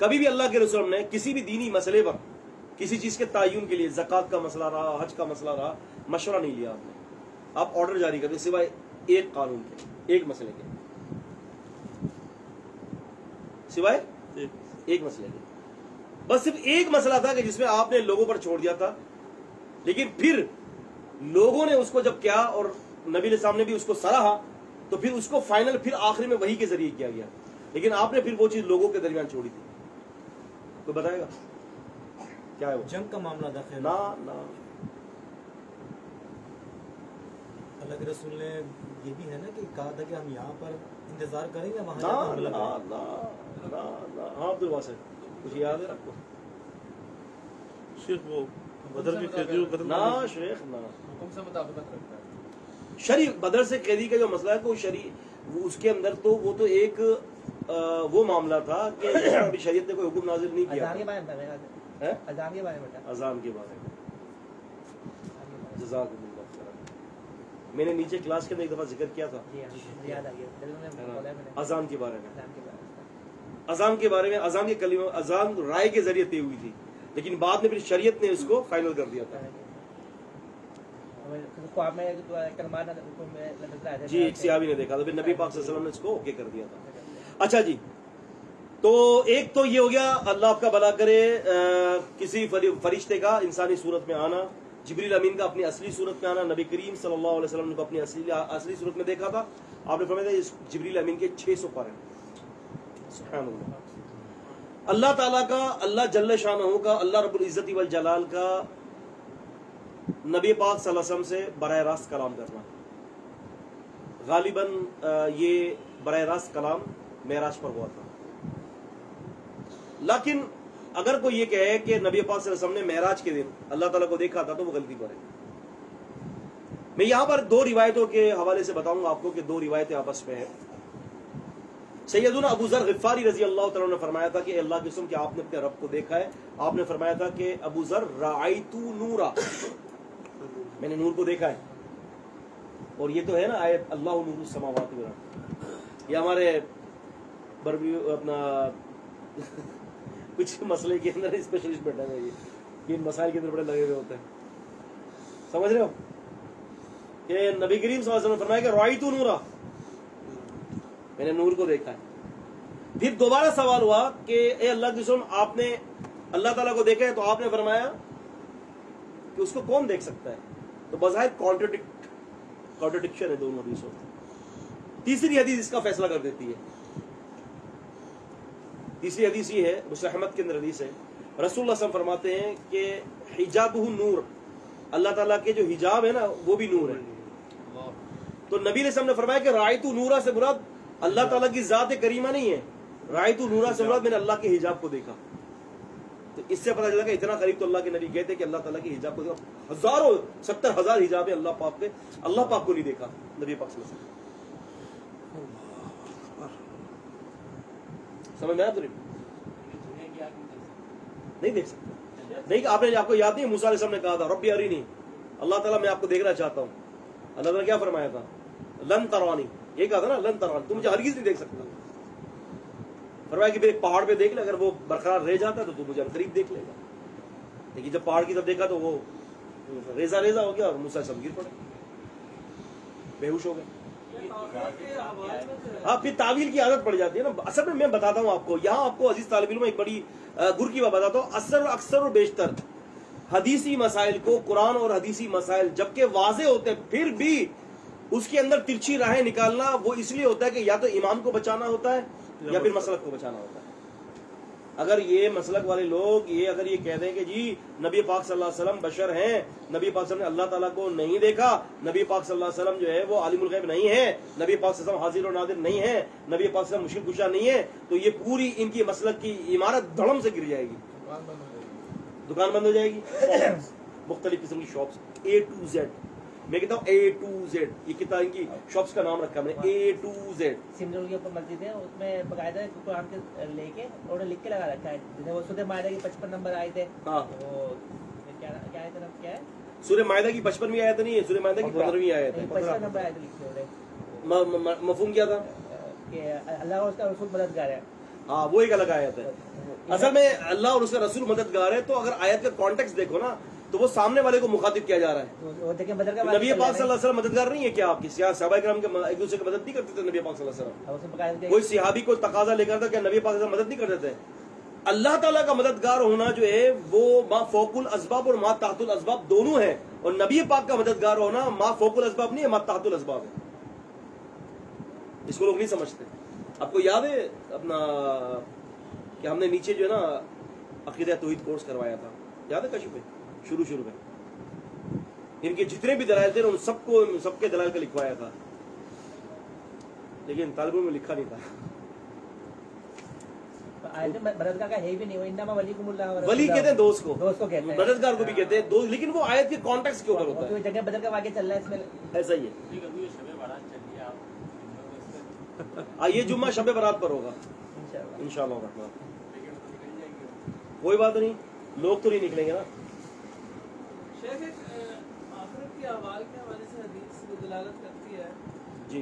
کبھی بھی اللہ کے رسول نے کسی بھی دینی مسئلے پر کسی چیز کے تعین کے لیے زکوٰۃ کا مسئلہ رہا، حج کا مسئلہ رہا، مشورہ نہیں لیا آپ نے. آپ آرڈر جاری کرتے سوائے ایک قانون کے، ایک مسئلے کے، سوائے ایک مسئلے کے. بس صرف ایک مسئلہ تھا کہ جس میں آپ نے لوگوں پر چھوڑ دیا تھا، لیکن پھر لوگوں نے اس کو جب کیا اور نبی علیہ السلام نے بھی اس کو سراہا تو پھر اس کو فائنل پھر آخری میں وحی کے ذریعے کیا گیا. لیکن آپ نے پھر وہ چیز لوگوں کے درمیان چھوڑی تھی. کوئی بتائے گا کیا ہے وہ؟ جنگ کا معاملہ تھا خیر. نا نا اللہ کے رسول نے یہ بھی ہے نا کہ کہا تھا کہ ہم یہاں پر انتظار کریں گے وہاں جا نا کر حملہ نا کریں. نا نا نا. ہاں عبد الواسع کچھ یاد ہے آپ کو؟ شیخ وہ بدر کے قیدیوں کو قتل نا کرنے کی- شیخ نا. حکم سے مطابقت رکھتا ہے. شرعی بدر سے قیدی کا جو مسئلہ ہے تو شرعی اس کے اندر تو وہ تو ایک وہ معاملہ تھا کہ جس میں ابھی شریعت نے کوئی حکم نازل نہیں کیا اذان کے تھا. بارے میں بتائیں. ہے؟ اذان کے بارے میں بتائیں. اذان کے بارے میں جزاک اللہ خیر. میں نے نیچے کلاس کے اندر ایک دفعہ ذکر کیا تھا جی ہاں مجھے یاد آ گیا. دل میں بولا ہے میں نے. اذان کے بارے میں. اذان کے بارے میں. اذان کے بارے میں اذان کے کلمہ اذان رائے کے ذریعے طے ہوئی تھی، لیکن بعد میں پھر شریعت نے اس کو فائنل کر دیا تھا. خواب میں کلمات نظر آئے تھے. جی ایک صحابی نے دیکھا تھا، پھر نبی پاک صلی اللہ علیہ وسلم نے اس کو اوکے کر دیا تھا. اچھا جی، تو ایک تو یہ ہو گیا اللہ آپ کا بھلا کرے، کسی فرشتے کا انسانی صورت میں آنا، جبریل امین کا اپنی اصلی صورت میں آنا. نبی کریم صلی اللہ علیہ وسلم نے کو اپنی اصلی صورت میں دیکھا تھا. آپ نے فرمایا تھا جبریل امین کے 600 پر ہیں. سبحان اللہ. اللہ تعالیٰ کا، اللہ جل شانہ کا، اللہ رب العزت والجلال کا نبی پاک صلی اللہ علیہ وسلم سے براہ راست کلام کرنا. غالباً یہ براہ راست کلام معراج پر ہوا تھا. لیکن اگر کوئی یہ کہے کہ نبی پاک صلی اللہ علیہ وسلم نے معراج کے دن اللہ تعالیٰ کو دیکھا تھا تو وہ غلطی پر ہے. میں یہاں پر دو روایتوں کے حوالے سے بتاؤں گا آپ کو کہ دو روایتیں آپس میں ہیں. سیدنا ابو ذر غفاری رضی اللہ تعالیٰ نے فرمایا تھا کہ اللہ کی قسم کہ آپ نے اپنے رب کو دیکھا ہے. آپ نے فرمایا تھا کہ ابو ذر رأیت نورا، میں نے نور کو دیکھا ہے. اور یہ تو ہے نا آیت اللہ نور السماوات والارض. یہ ہمارے اپنا کچھ مسئلے کے اندر اسپیشلسٹ بیٹھا ہے، یہ ان مسائل کے اندر بڑے لگے ہوئے ہوتے ہیں. سمجھ رہے ہو کہ نبی کریم صلی اللہ علیہ وسلم نے فرمایا کہ رأیت نورا، میں نے نور کو دیکھا ہے. پھر دوبارہ سوال ہوا کہ اے اللہ کی قسم آپ نے اللہ تعالیٰ کو دیکھا ہے، تو آپ نے فرمایا کہ اس کو کون دیکھ سکتا ہے. تو بظاہر کانٹرڈکشن ہے دونوں حدیثوں. تیسری حدیث اس کا فیصلہ کر دیتی ہے. تیسری حدیث یہ ہے، مسلم احمد کے اندر حدیث ہے، رسول اللہ صلی اللہ علیہ وسلم فرماتے ہیں کہ حجابہ نور، اللہ تعالیٰ کے جو حجاب ہے نا وہ بھی نور ہے. تو نبی علیہ السلام نے فرمایا کہ رأیت نورا سے مراد اللہ تعالیٰ کی ذات کریمہ نہیں ہے، رأیت نورا سے مراد میں نے اللہ کے حجاب کو دیکھا. تو اس سے پتہ چلا کہ اتنا قریب تو اللہ کے نبی گئے تھے کہ اللہ تعالیٰ کے حجاب کو دیکھا. ہزاروں 70,000 حجاب ہے اللہ پاک کے، اللہ پاک کو نہیں دیکھا نبی پاک صلی اللہ علیہ وسلم. سمجھ میں آیا تو نہیں دیکھ سکتا. نہیں آپ کو یاد نہیں موسیٰ علیہ السلام نے کہا تھا ربی ارینی، اللہ تعالیٰ میں آپ کو دیکھنا چاہتا ہوں. اللہ تعالیٰ نے کیا فرمایا تھا؟ لن ترانی، یہ کہا تھا نا لن ترانی، تم مجھے ہرگز نہیں دیکھ سکتا. فرمایا کہ ایک پہاڑ پہ دیکھ لے، اگر وہ برقرار رہ جاتا تو مجھے قریب دیکھ لے گا. لیکن جب پہاڑ کی طرف دیکھا تو وہ ریزہ ریزہ ہو گیا اور موسیٰ علیہ السلام گر پڑے، بے ہوش ہو گئے. ہاں پھر تعویل کی عادت پڑ جاتی ہے نا. اصل میں بتاتا ہوں آپ کو، یہاں آپ کو عزیز طالب علم ایک بڑی گر کی بات بتاتا ہوں. اکثر و بیشتر حدیثی مسائل کو، قرآن اور حدیثی مسائل جبکہ واضح ہوتے ہیں پھر بھی اس کے اندر ترچھی راہیں نکالنا وہ اس لیے ہوتا ہے کہ یا تو امام کو بچانا ہوتا ہے یا پھر مسلک کو بچانا ہوتا ہے. اگر یہ مسلک والے لوگ اگر یہ کہہ دیں کہ جی نبی پاک صلی اللہ علیہ وسلم بشر ہیں، نبی پاک صلی اللہ علیہ وسلم نے اللہ تعالیٰ کو نہیں دیکھا، نبی پاک صلی اللہ علیہ وسلم جو ہے وہ عالم الغیب نہیں ہے، نبی پاک صلی اللہ علیہ وسلم حاضر و ناظر نہیں ہے، نبی پاک صلی اللہ علیہ وسلم مشکل کشا نہیں ہے، تو یہ پوری ان کی مسلک کی عمارت دھڑم سے گر جائے گی، دکان بند ہو جائے گی. مختلف قسم کی شاپس A to Z، میں کہتا ہوں A to Z، یہ کتاب ان کی شاپس کا نام رکھا میں نے A to Z. سمرن کے اوپر مسجد ہے، اس میں باقاعدہ قرآن کے لے کے انہوں نے لکھ کے لگا رکھا ہے. جیسے وہ سورہ مائدہ کی 55 نمبر آئے تھے، ہاں وہ کیا آئے تھے، کیا ہے سورہ مائدہ کی 55ویں آیت نہیں ہے، سورہ مائدہ کی 15ویں آیت ہے. 55 نمبر آئے تھے لکھے ہوئے مفہوم کیا تھا؟ کہ اللہ اور اس کا رسول مددگار ہے. ہاں وہ ایک الگ آیت ہے. اصل میں اللہ اور اس کا رسول مددگار ہے, تو اگر آیت کا کانٹیکسٹ دیکھو نا تو وہ سامنے والے کو مخاطب کیا جا رہا ہے. وہ دیکھیں بدر کا نبی پاک صلی اللہ علیہ وسلم مددگار نہیں ہے کیا آپ کی؟ صحابہ کرام کے ایک دوسرے کی مدد نہیں کرتے تھے نبی پاک صلی اللہ علیہ وسلم؟ کوئی صحابی کو تقاضا لے کر تھا کہ نبی پاک صلی اللہ علیہ وسلم مدد نہیں کرتے تھے؟ اللہ تعالیٰ کا مددگار ہونا جو ہے وہ ما فوق الاسباب اور ما تحت الاسباب دونوں ہے, اور نبی پاک کا مددگار ہونا ما فوق الاسباب نہیں ہے, ما تحت الاسباب ہے. اس کو لوگ نہیں سمجھتے. آپ کو یاد ہے اپنا کہ ہم نے نیچے جو ہے نا عقیدہ توحید کورس کروایا تھا, یاد ہے کشف میں شروع میں ان کے جتنے بھی دلائل تھے ان سب کے دلائل کا لکھوایا تھا, لیکن طالبوں میں لکھا نہیں تھا. مددگار کا ہے بھی نہیں, وہ انما ولیکم اللہ, ولی کہتے ہیں دوست کو کہتے ہیں, مددگار کو بھی کہتے ہیں دوست, لیکن وہ آیت کے کانٹیکسٹ کے اوپر ہوتا ہے. جگہ بدر کا واقعہ چل رہا ہے اس میں ایسا ہی ہے. یہ جمعہ شب برات پر ہوگا انشاءاللہ الرحمن. کوئی بات نہیں, لوگ تو نہیں نکلیں گے نا. شیخ آخرت کے احوال کے حوالے سے حدیث دلالت کرتی ہے جی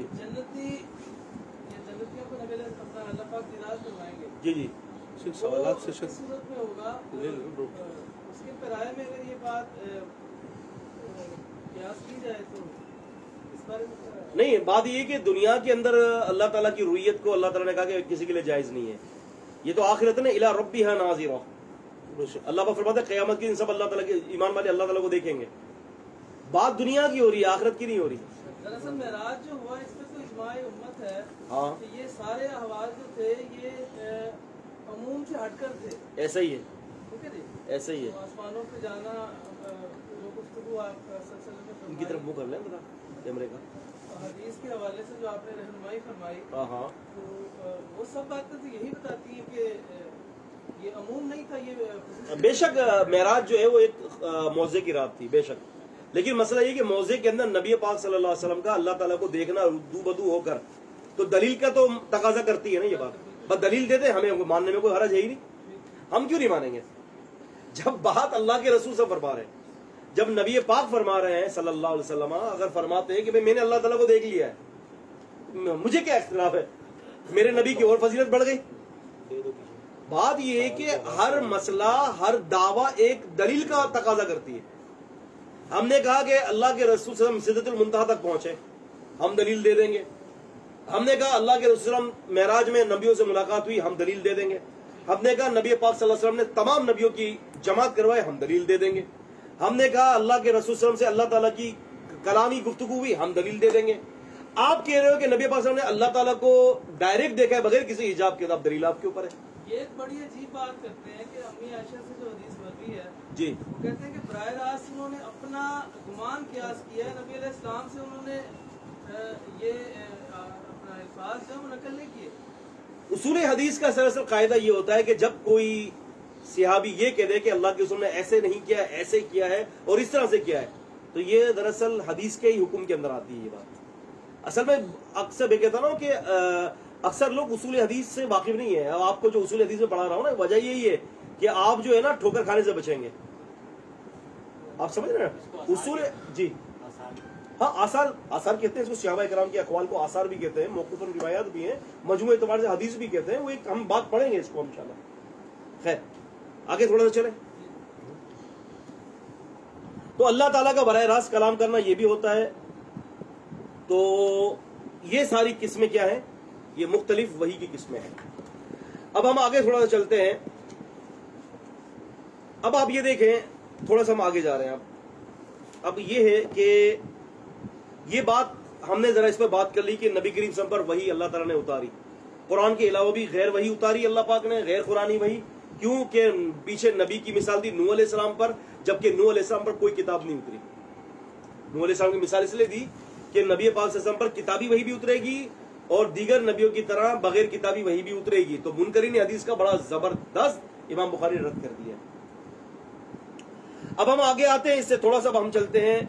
جنتیوں کو نبی اپنا اللہ پاک دیدار کروائیں گے. جی سوالات سے کس صورت میں ہوگا؟ اس کے پیرائے میں اگر یہ بات قیاس کی جائے تو اس بارے میں نہیں, بات یہ کہ دنیا کے اندر اللہ تعالیٰ کی رویت کو اللہ تعالیٰ نے کہا کہ کسی کے لیے جائز نہیں ہے. یہ تو آخرت نے الی ربہا ناظرہ, اللہ پاک فرماتا ہے قیامت کے دن سب اللہ تعالیٰ کے ایمان والے اللہ تعالیٰ کو دیکھیں گے. بات دنیا کی ہو رہی ہے, آخرت کی نہیں ہو رہی. دراصل معراج جو ہوا اس میں تو اجماع امت ہے ہاں کہ یہ سارے احوال جو تھے یہ عموم سے ہٹ کر تھے. ایسا ہی ہے, ٹھیک ہے جی, ایسا ہی ہے. آسمانوں پہ جانا جو گفتگو آپ کا سلسلے میں ان کی طرف منہ کر لیں ذرا کیمرے کا. حدیث کے حوالے سے جو آپ نے رہنمائی فرمائی ہاں تو وہ سب باتیں تو یہی بتاتی ہیں کہ یہ عموم نہیں تھا, یہ بے شک معراج جو ہے وہ ایک موضع کی رات تھی بے شک, لیکن مسئلہ یہ کہ موضع کے اندر نبی پاک صلی اللہ علیہ وسلم کا اللہ تعالیٰ کو دیکھنا دو بدو ہو کر تو دلیل کا تو تقاضا کرتی ہے نا یہ بات. بس دلیل دیتے ہمیں ماننے میں کوئی حرج ہے ہی نہیں, ہم کیوں نہیں مانیں گے جب بات اللہ کے رسول سے فرما رہے ہیں, جب نبی پاک فرما رہے ہیں صلی اللہ علیہ وسلم, اگر فرماتے ہیں کہ میں نے اللہ تعالیٰ کو دیکھ لیا ہے, مجھے کیا اختلاف ہے, میرے نبی کی اور فضیلت بڑھ گئی. بات یہ ہے کہ ہر مسئلہ ہر دعویٰ ایک دلیل کا تقاضا کرتی ہے. ہم نے کہا کہ اللہ کے رسول صلی اللہ علیہ وسلم سدرۃ المنتہا تک پہنچے, ہم دلیل دے دیں گے. ہم نے کہا اللہ کے رسول صلی اللہ علیہ وسلم معراج میں نبیوں سے ملاقات ہوئی, ہم دلیل دے دیں گے. ہم نے کہا نبی پاک صلی اللہ علیہ وسلم نے تمام نبیوں کی جماعت کروائے, ہم دلیل دے دیں گے. ہم نے کہا اللہ کے رسول صلی اللہ علیہ وسلم سے اللہ تعالیٰ کی کلامی گفتگو ہوئی, ہم دلیل دے دیں گے. آپ کہہ رہے ہو کہ نبی پاک صلی اللہ علیہ وسلم نے اللہ تعالیٰ کو ڈائریکٹ دیکھا ہے بغیر کسی حجاب کے, اب دلیل آپ کے اوپر ہے. یہ ایک بڑی عجیب بات کرتے ہیں کہ امی عائشہ سے جو حدیث مروی ہے جی وہ کہتے ہیں کہ براہ راست انہوں نے اپنا گمان قیاس کیا ہے, نبی علیہ السلام سے انہوں نے یہ اپنا الفاظ جو نقل نہیں کیے. اصول حدیث کا سراسر قاعدہ یہ ہوتا ہے کہ جب کوئی صحابی یہ کہہ دے کہ اللہ کے رسول نے ایسے نہیں کیا, ایسے کیا ہے اور اس طرح سے کیا ہے, تو یہ دراصل حدیث کے ہی حکم کے اندر آتی ہے یہ بات. اصل میں اکثر میں کہتا ہوں کہ اکثر لوگ اصول حدیث سے واقف نہیں ہے. اب آپ کو جو اصول حدیث میں پڑھا رہا ہوں نا, وجہ یہی ہے کہ آپ جو ہے نا ٹھوکر کھانے سے بچیں گے. آپ سمجھ رہے ہیں اصول, جی ہاں آثار کہتے ہیں اس کو, صحابہ کرام کے اقوال کو آثار بھی کہتے ہیں, موقوف روایات بھی ہیں, مجموعہ اعتبار سے حدیث بھی کہتے ہیں. وہ ایک ہم بات پڑھیں گے اس کو انشاءاللہ. خیر آگے تھوڑا سا چلیں. تو اللہ تعالیٰ کا براہ راست کلام کرنا یہ بھی ہوتا ہے. تو یہ ساری قسمیں کیا ہیں, یہ مختلف وحی کی قسمیں ہیں. اب ہم آگے تھوڑا سا چلتے ہیں. اب آپ یہ دیکھیں, تھوڑا سا ہم آگے جا رہے ہیں. اب یہ ہے کہ یہ بات ہم نے ذرا اس پہ بات کر لی کہ نبی کریم صلی اللہ علیہ وسلم پر وحی اللہ تعالیٰ نے اتاری. قرآن کے علاوہ بھی غیر وحی اتاری اللہ پاک نے, غیر قرآنی وحی. کیوں کہ پیچھے نبی کی مثال دی نوح علیہ السلام پر, جبکہ نوح علیہ السلام پر کوئی کتاب نہیں اتری. نوح علیہ السلام کی مثال اس لیے دی کہ نبی پاک صلی اللہ علیہ وسلم پر کتابی وحی بھی اترے گی اور دیگر نبیوں کی طرح بغیر کتابی وحی بھی اترے گی. تو منکرین حدیث کا بڑا زبردست امام بخاری نے رد کر دیا. اب ہم آگے آتے ہیں, اس سے تھوڑا سا ہم چلتے ہیں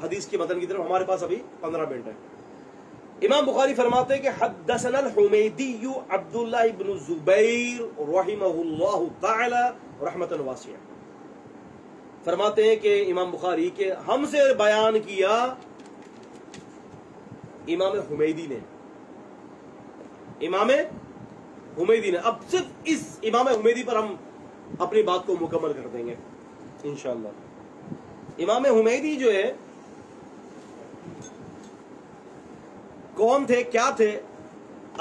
حدیث کے متن کی طرف. ہمارے پاس ابھی 15 منٹ ہے. امام بخاری فرماتے ہیں کہ حدثنا الحمیدی عبداللہ بن زبیر رحمہ اللہ تعالی رحمۃ واسعہ. فرماتے ہیں کہ امام بخاری کہ ہم سے بیان کیا امام حمیدی نے. امام حمیدی نے. اب صرف اس امام حمیدی پر ہم اپنی بات کو مکمل کر دیں گے انشاءاللہ. امام حمیدی جو ہے کون تھے, کیا تھے؟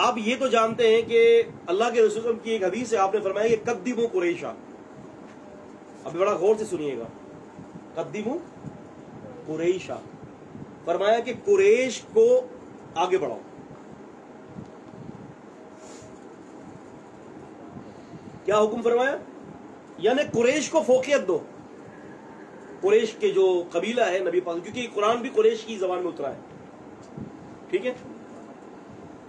آپ یہ تو جانتے ہیں کہ اللہ کے رسول کی ایک حدیث ہے, آپ نے فرمایا کہ قدموا قریشا. ابھی بڑا غور سے سنیے گا, قدموا قریشا, فرمایا کہ قریش کو آگے بڑھاؤ. کیا حکم فرمایا؟ یعنی قریش کو فوقیت دو. قریش کے جو قبیلہ ہے نبی پاک, کیونکہ قرآن بھی قریش کی زبان میں اترا ہے, ٹھیک ہے.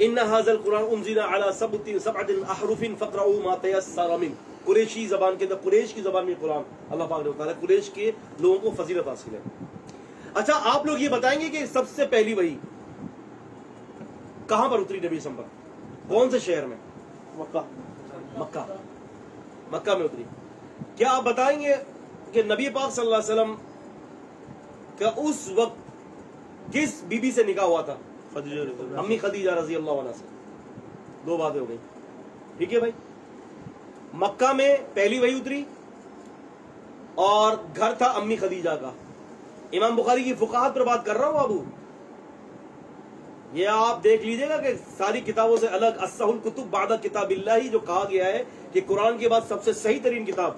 ان هذا القرآن انزل على سبعة احرف فاقرؤوا ما تيسر منه. قریشی زبان کے اندر, قریش کی زبان میں قرآن اللہ پاک نے اتارا. قریش کے لوگوں کو فضیلت حاصل ہے. اچھا آپ لوگ یہ بتائیں گے کہ سب سے پہلی وحی کہاں پر اتری نبی پر؟ کون سے شہر میں؟ مکہ. مکہ, مکہ میں اتری. کیا آپ بتائیں گے کہ نبی پاک صلی اللہ علیہ وسلم کا اس وقت کس بی بی سے نکاح ہوا تھا؟ خدیجہ رضی اللہ امی خدیجہ رضی اللہ عنہ سے. دو باتیں ہو گئی, ٹھیک ہے بھائی. مکہ میں پہلی وحی اتری اور گھر تھا امی خدیجہ کا. امام بخاری کی فقاہت پر بات کر رہا ہوں ابو, یہ آپ دیکھ لیجئے گا کہ ساری کتابوں سے الگ اصح الکتب بعد کتاب اللہ جو کہا گیا ہے کہ قرآن کے بعد سب سے صحیح ترین کتاب,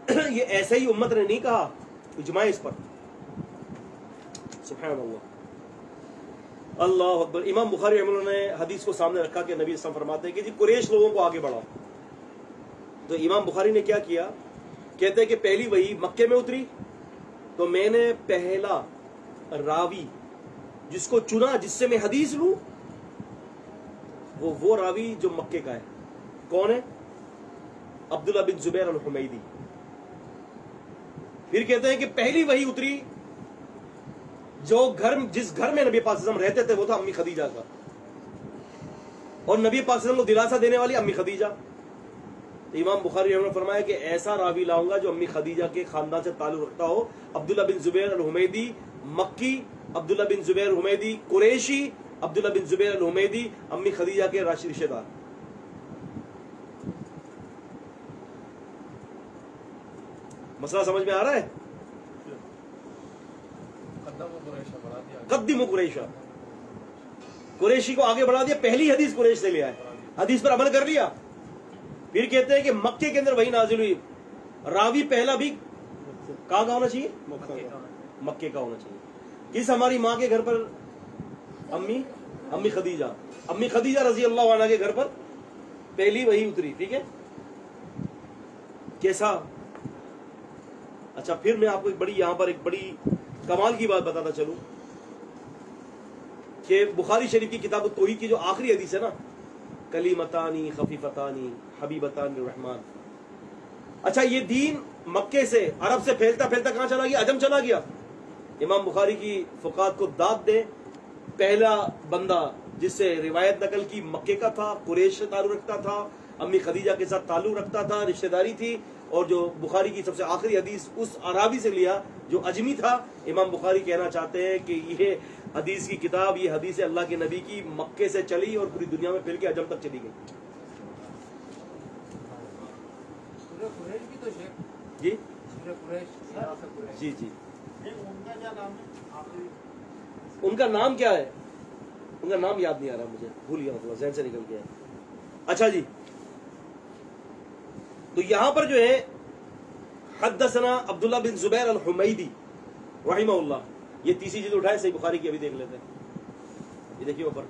یہ ایسے ہی امت نے نہیں کہا, اجماع اس پر. سبحان اللہ, اللہ اکبر. امام بخاری رحمہ اللہ نے حدیث کو سامنے رکھا کہ نبی اسلام فرماتے ہیں کہ جی قریش لوگوں کو آگے بڑھاؤ. تو امام بخاری نے کیا کیا, کہتے ہیں کہ پہلی وحی مکے میں اتری تو میں نے پہلا راوی جس کو چنا, جس سے میں حدیث لوں, وہ راوی جو مکے کا ہے. کون ہے؟ عبداللہ بن زبیر الحمیدی. پھر کہتے ہیں کہ پہلی وحی اتری جو جس گھر میں نبی پاک صلی اللہ علیہ وسلم رہتے تھے وہ تھا امی خدیجہ کا, اور نبی پاک صلی اللہ علیہ وسلم کو دلاسا دینے والی امی خدیجہ. امام بخاری رحمہ اللہ نے فرمایا کہ ایسا راوی لاؤں گا جو امی خدیجہ کے خاندان سے تعلق رکھتا ہو. عبداللہ بن زبیر الحمیدی مکی, عبداللہ بن زبیر الحمیدی قریشی, عبداللہ بن زبیر الحمیدی امی خدیجہ کے رشتہ دار. مسئلہ سمجھ میں آ رہا ہے؟ قدموا قریشا, قریشی کو آگے بڑھا دیا. پہلی حدیث قریش سے لیا ہے, حدیث پر عمل کر لیا. پھر کہتے ہیں کہ مکے کے اندر وہی نازل ہوئی, راوی پہلا بھی کہاں کا ہونا چاہیے؟ مکے کا ہونا چاہیے. کس ہماری ماں کے گھر پر؟ امی خدیجہ. امی خدیجہ رضی اللہ عنہ کے گھر پر پہلی وحی اتری, ٹھیک ہے. کیسا؟ اچھا پھر میں آپ کو یہاں پر ایک بڑی کمال کی بات بتاتا چلوں کہ بخاری شریف کی کتاب التوحید کی جو آخری حدیث ہے نا, کلیمتانی خفیفتانی حبیبتان الرحمن. اچھا یہ دین مکے سے, عرب سے پھیلتا پھیلتا کہاں چلا گیا؟ عجم چلا گیا. امام بخاری کی فقاہت کو داد دیں, پہلا بندہ جس سے روایت نقل کی مکے کا تھا, قریش سے تعلق رکھتا تھا, امی خدیجہ کے ساتھ تعلق رکھتا تھا, رشتہ داری تھی, اور جو بخاری کی سب سے آخری حدیث اس عرابی سے لیا جو اجمی تھا. امام بخاری کہنا چاہتے ہیں کہ یہ حدیث کی کتاب, یہ حدیث اللہ کے نبی کی مکے سے چلی اور پوری دنیا میں پھیل کے عجم تک چلی گئی. جی جی جی, ان کا نام کیا ہے؟ ان کا نام یاد نہیں آ رہا مجھے, بھول گیا, مطلب ذہن سے نکل گیا. اچھا جی, تو یہاں پر جو ہے حدثنا عبداللہ بن زبیر الحمیدی رحمہ اللہ, یہ تیسری جلد اٹھائے صحیح بخاری کی, ابھی دیکھ لیتے ہیں. یہ دیکھیے اوپر,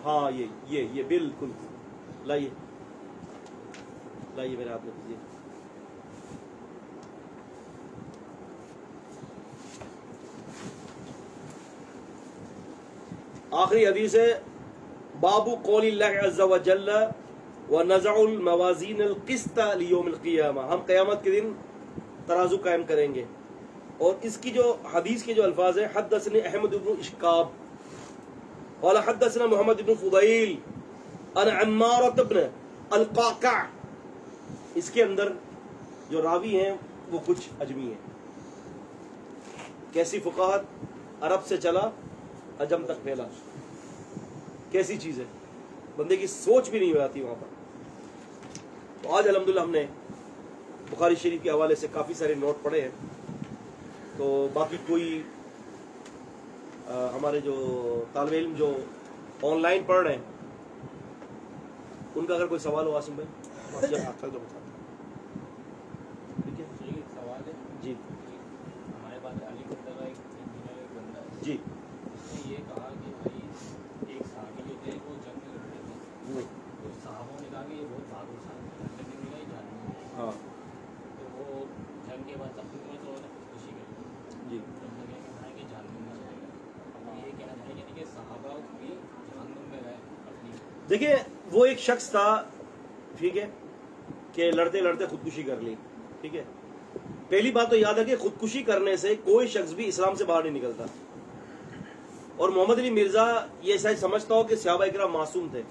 ہاں یہ بالکل. لائیے میرے ہاتھ میں دیجیے. آخری حدیث ہے باب قول اللہ عز وجل ونزع الموازین القسط لیوم القیامہ. ہم قیامت کے دن ترازو قائم کریں گے. اور اس کی جو حدیث کے جو الفاظ ہیں, حدثني احمد بن اشکاب قال حدثنا محمد بن فضیل عن عمارة بن القعقاع. اس کے اندر جو راوی ہیں وہ کچھ اجمی ہیں. کیسی فقاہت, عرب سے چلا عجم تک پھیلا, کیسی چیز ہے. بندے کی سوچ بھی نہیں آتی وہاں پر. تو آج الحمدللہ ہم نے بخاری شریف کے حوالے سے کافی سارے نوٹ پڑھے ہیں. تو باقی کوئی ہمارے جو طالب علم جو آن لائن پڑھ رہے ہیں ان کا اگر کوئی سوال ہو عاصم بھائی. ٹھیک ہے سوال ہے جی ہمارے پاس علی گڑھ کا ایک انجینئر ایک بندہ ہے. جی اس نے یہ کہا کہ بھائی ایک صحابی جو تھے وہ جنگ میں لڑ رہے تھے تو صحابوں نے کہا کہ یہ بہت بہادر صاحب ہے لیکن یہ جاننے ہاں تو وہ جنگ کے بعد تب میں تو خودکشی کر لی. جی تب لگے کہ بھائی کہ جہنم میں جائے گا. اب یہ کہنا چاہیں گے کہ صحابہ بھی جہنم میں گئے اپنی. دیکھیں وہ ایک شخص تھا ٹھیک ہے کہ لڑتے لڑتے خودکشی کر لی. ٹھیک ہے پہلی بات تو یاد ہے کہ خودکشی کرنے سے کوئی شخص بھی اسلام سے باہر نہیں نکلتا. اور محمد علی مرزا یہ شاید سمجھتا ہو کہ صحابہ اکرام معصوم تھے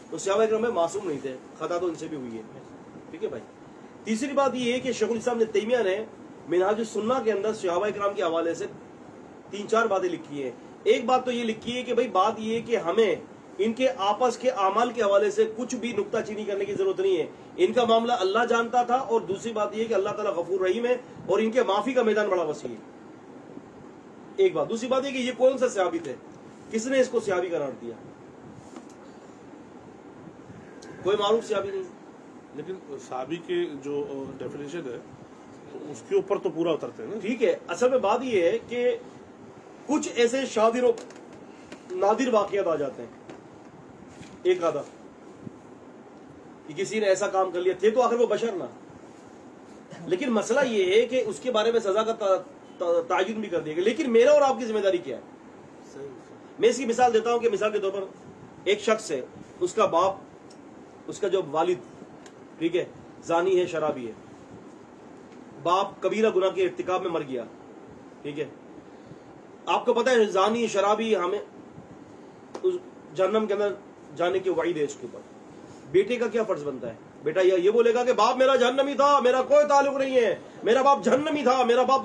تو صحابہ اکرام میں معصوم نہیں تھے. خطا تو ان سے بھی ہوئی ہے. ٹھیک ہے بھائی. تیسری بات یہ ہے کہ شیخ الاسلام ابن تیمیہ نے منہاج السنہ کے اندر صحابہ اکرام کے حوالے سے 3-4 باتیں لکھی ہیں. ایک بات تو یہ لکھی ہے کہ بھائی بات یہ ہے کہ ہمیں ان کے آپس کے اعمال کے حوالے سے کچھ بھی نکتہ چینی کرنے کی ضرورت نہیں ہے. ان کا معاملہ اللہ جانتا تھا. اور دوسری بات یہ کہ اللہ تعالیٰ غفور رحیم ہے اور ان کے معافی کا میدان بڑا وسیع ہے. ایک بات. دوسری بات یہ کہ یہ کون سا صحابی تھے, کس نے اس کو صحابی قرار دیا؟ کوئی معروف صحابی نہیں. لیکن صحابی کے جو ڈیفینیشن ہے اس کے اوپر تو پورا اترتے ہیں نا. ٹھیک ہے اصل میں بات یہ ہے کہ کچھ ایسے شادر و نادر واقعات آ جاتے ہیں ایک آدھا کہ کسی نے ایسا کام کر لیا تھے تو آخر وہ بشر نہ. لیکن مسئلہ یہ ہے کہ اس کے بارے میں سزا کا تعین بھی کر دیا گیا. لیکن میرا اور آپ کی ذمہ داری کیا ہے؟ میں اس کی مثال دیتا ہوں کہ مثال کے طور پر ایک شخص ہے, اس کا باپ, اس کا جو والد ٹھیک ہے زانی ہے, شرابی ہے. باپ کبیرہ گناہ کے ارتکاب میں مر گیا. ٹھیک ہے آپ کو پتا ہے زانی شرابی ہمیں جہنم کے اندر جانے کی وعید ہے اس کے اوپر. بیٹے کا کیا فرض بنتا ہے؟ بیٹا یہ بولے گا کہ باپ میرا جہنمی تھا, میرا کوئی تعلق نہیں ہے, میرا باپ جہنمی تھا, میرا باپ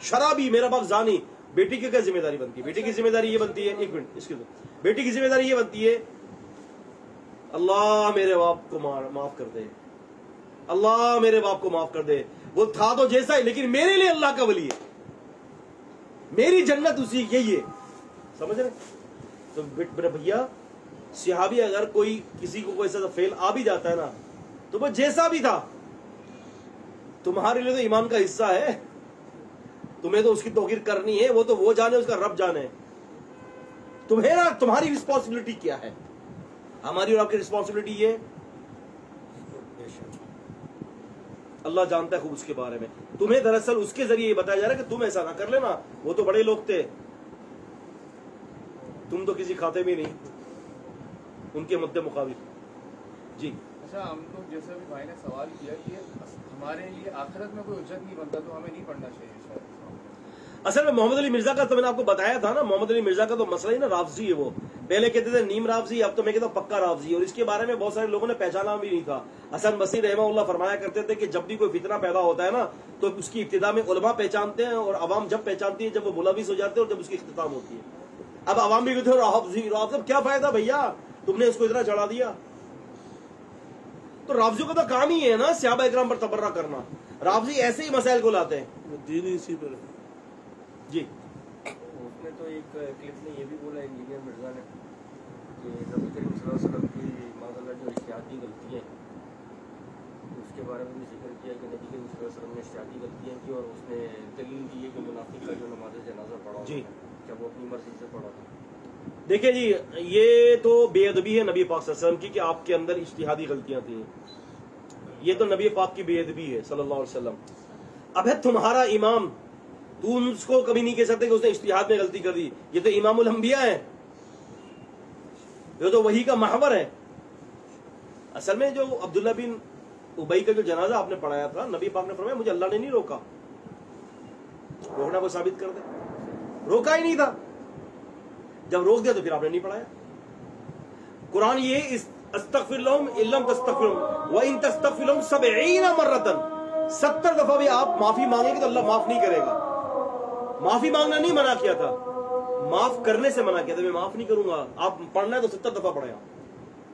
شرابی, میرا باپ زانی. بیٹی کی کیا ذمہ داری بنتی ہے؟ بیٹی کی ذمہ داری یہ بنتی ہے, ایک منٹ اس کے بیٹی کی ذمہ داری یہ بنتی ہے اللہ میرے باپ کو معاف کر دے, اللہ میرے باپ کو معاف کر دے, وہ تھا تو جیسا ہی لیکن میرے لیے اللہ کا ولی ہے, میری جنت اسی یہی ہے. سمجھ رہے؟ تو میرے بھیا صحابی اگر کوئی کسی کو کوئی ایسا فیل آ بھی جاتا ہے نا تو وہ جیسا بھی تھا تمہارے لیے تو ایمان کا حصہ ہے, تمہیں تو اس کی توقیر کرنی ہے. وہ تو وہ جانے, اس کا رب جانے. تمہاری رسپانسبلٹی کیا ہے؟ ہماری اور آپ کی رسپانسبلٹی یہ اللہ جانتا ہے خوب اس کے بارے میں. تمہیں دراصل اس کے ذریعے یہ بتایا جا رہا ہے کہ تم ایسا نہ کر لینا, وہ تو بڑے لوگ تھے, تم تو کسی کھاتے میں نہیں ان کے مد مقابل. جی اچھا ہم لوگ جیسے بھی بھائی نے سوال کیا کہ ہمارے لیے آخرت میں کوئی حجت نہیں بنتا تو ہمیں نہیں پڑھنا چاہیے شاید. اصل میں محمد علی مرزا کا تو میں نے آپ کو بتایا تھا نا, محمد علی مرزا کا تو مسئلہ ہی نا رافضی ہے. وہ پہلے کہتے تھے نیم رافضی, اب تو میں کہتا ہوں پکا رافضی. اور اس کے بارے میں بہت سارے لوگوں نے پہچانا بھی نہیں تھا. حسن بصری رحمہ اللہ فرمایا کرتے تھے کہ جب بھی کوئی فتنہ پیدا ہوتا ہے نا تو اس کی ابتدا میں علماء پہچانتے ہیں اور عوام جب پہچانتی ہے جب وہ ملوث ہو جاتے ہیں اور جب اس کی اختتام ہوتی ہے. اب عوام بھی کہتے ہیں رافضی رافضی, کیا فائدہ بھیا, تم نے اس کو اتنا چڑھا دیا. تو رافضیوں کا تو کام ہی ہے نا صحابہ اکرام پر تبرہ کرنا. رافضی ایسے ہی مسائل کو لاتے ہیں. دین اسی پر جی اس نے تو ایک کلپ میں یہ بھی بولا انجینئر مرزا نے کہ نبی کریم صلی اللہ علیہ وسلم کی معذ جو اجتہادی غلطی ہے اس کے بارے میں بھی ذکر کیا کہ نبی کریم صلی اللہ علیہ وسلم نے اجتہادی غلطیاں کی اور اس نے دلیل دی ہے کہ منافق کا جو نماز جنازہ پڑھا جی جب وہ اپنی مرضی سے پڑھا تھا. دیکھیں جی یہ تو بے ادبی ہے نبی پاک صلی اللہ علیہ وسلم کی کہ آپ کے اندر اجتہادی غلطیاں تھیں. یہ تو نبی پاک کی بے ادبی ہے صلی اللہ علیہ وسلم. اب ہے تمہارا امام, تم اس کو کبھی نہیں کہہ سکتے کہ اس نے اجتہاد میں غلطی کر دی. یہ تو امام الانبیاء ہے, یہ تو وحی کا محور ہے. اصل میں جو عبداللہ بن ابی کا جو جنازہ آپ نے پڑھایا تھا نبی پاک نے فرمایا مجھے اللہ نے نہیں روکا. روکنا کو ثابت کر دے, روکا ہی نہیں تھا. جب روک دیا تو پھر آپ نے نہیں پڑھایا. قرآن یہ استغفر لهم ان لم تستغفر لهم وان تستغفر لهم 70 مرة 70 دفعہ بھی آپ معافی مانگیں گے تو اللہ معاف نہیں کرے گا. معافی مانگنا نہیں منع کیا تھا, معاف کرنے سے منع کیا تھا. میں معاف نہیں کروں گا, آپ پڑھنا ہے تو 70 دفعہ پڑھیں.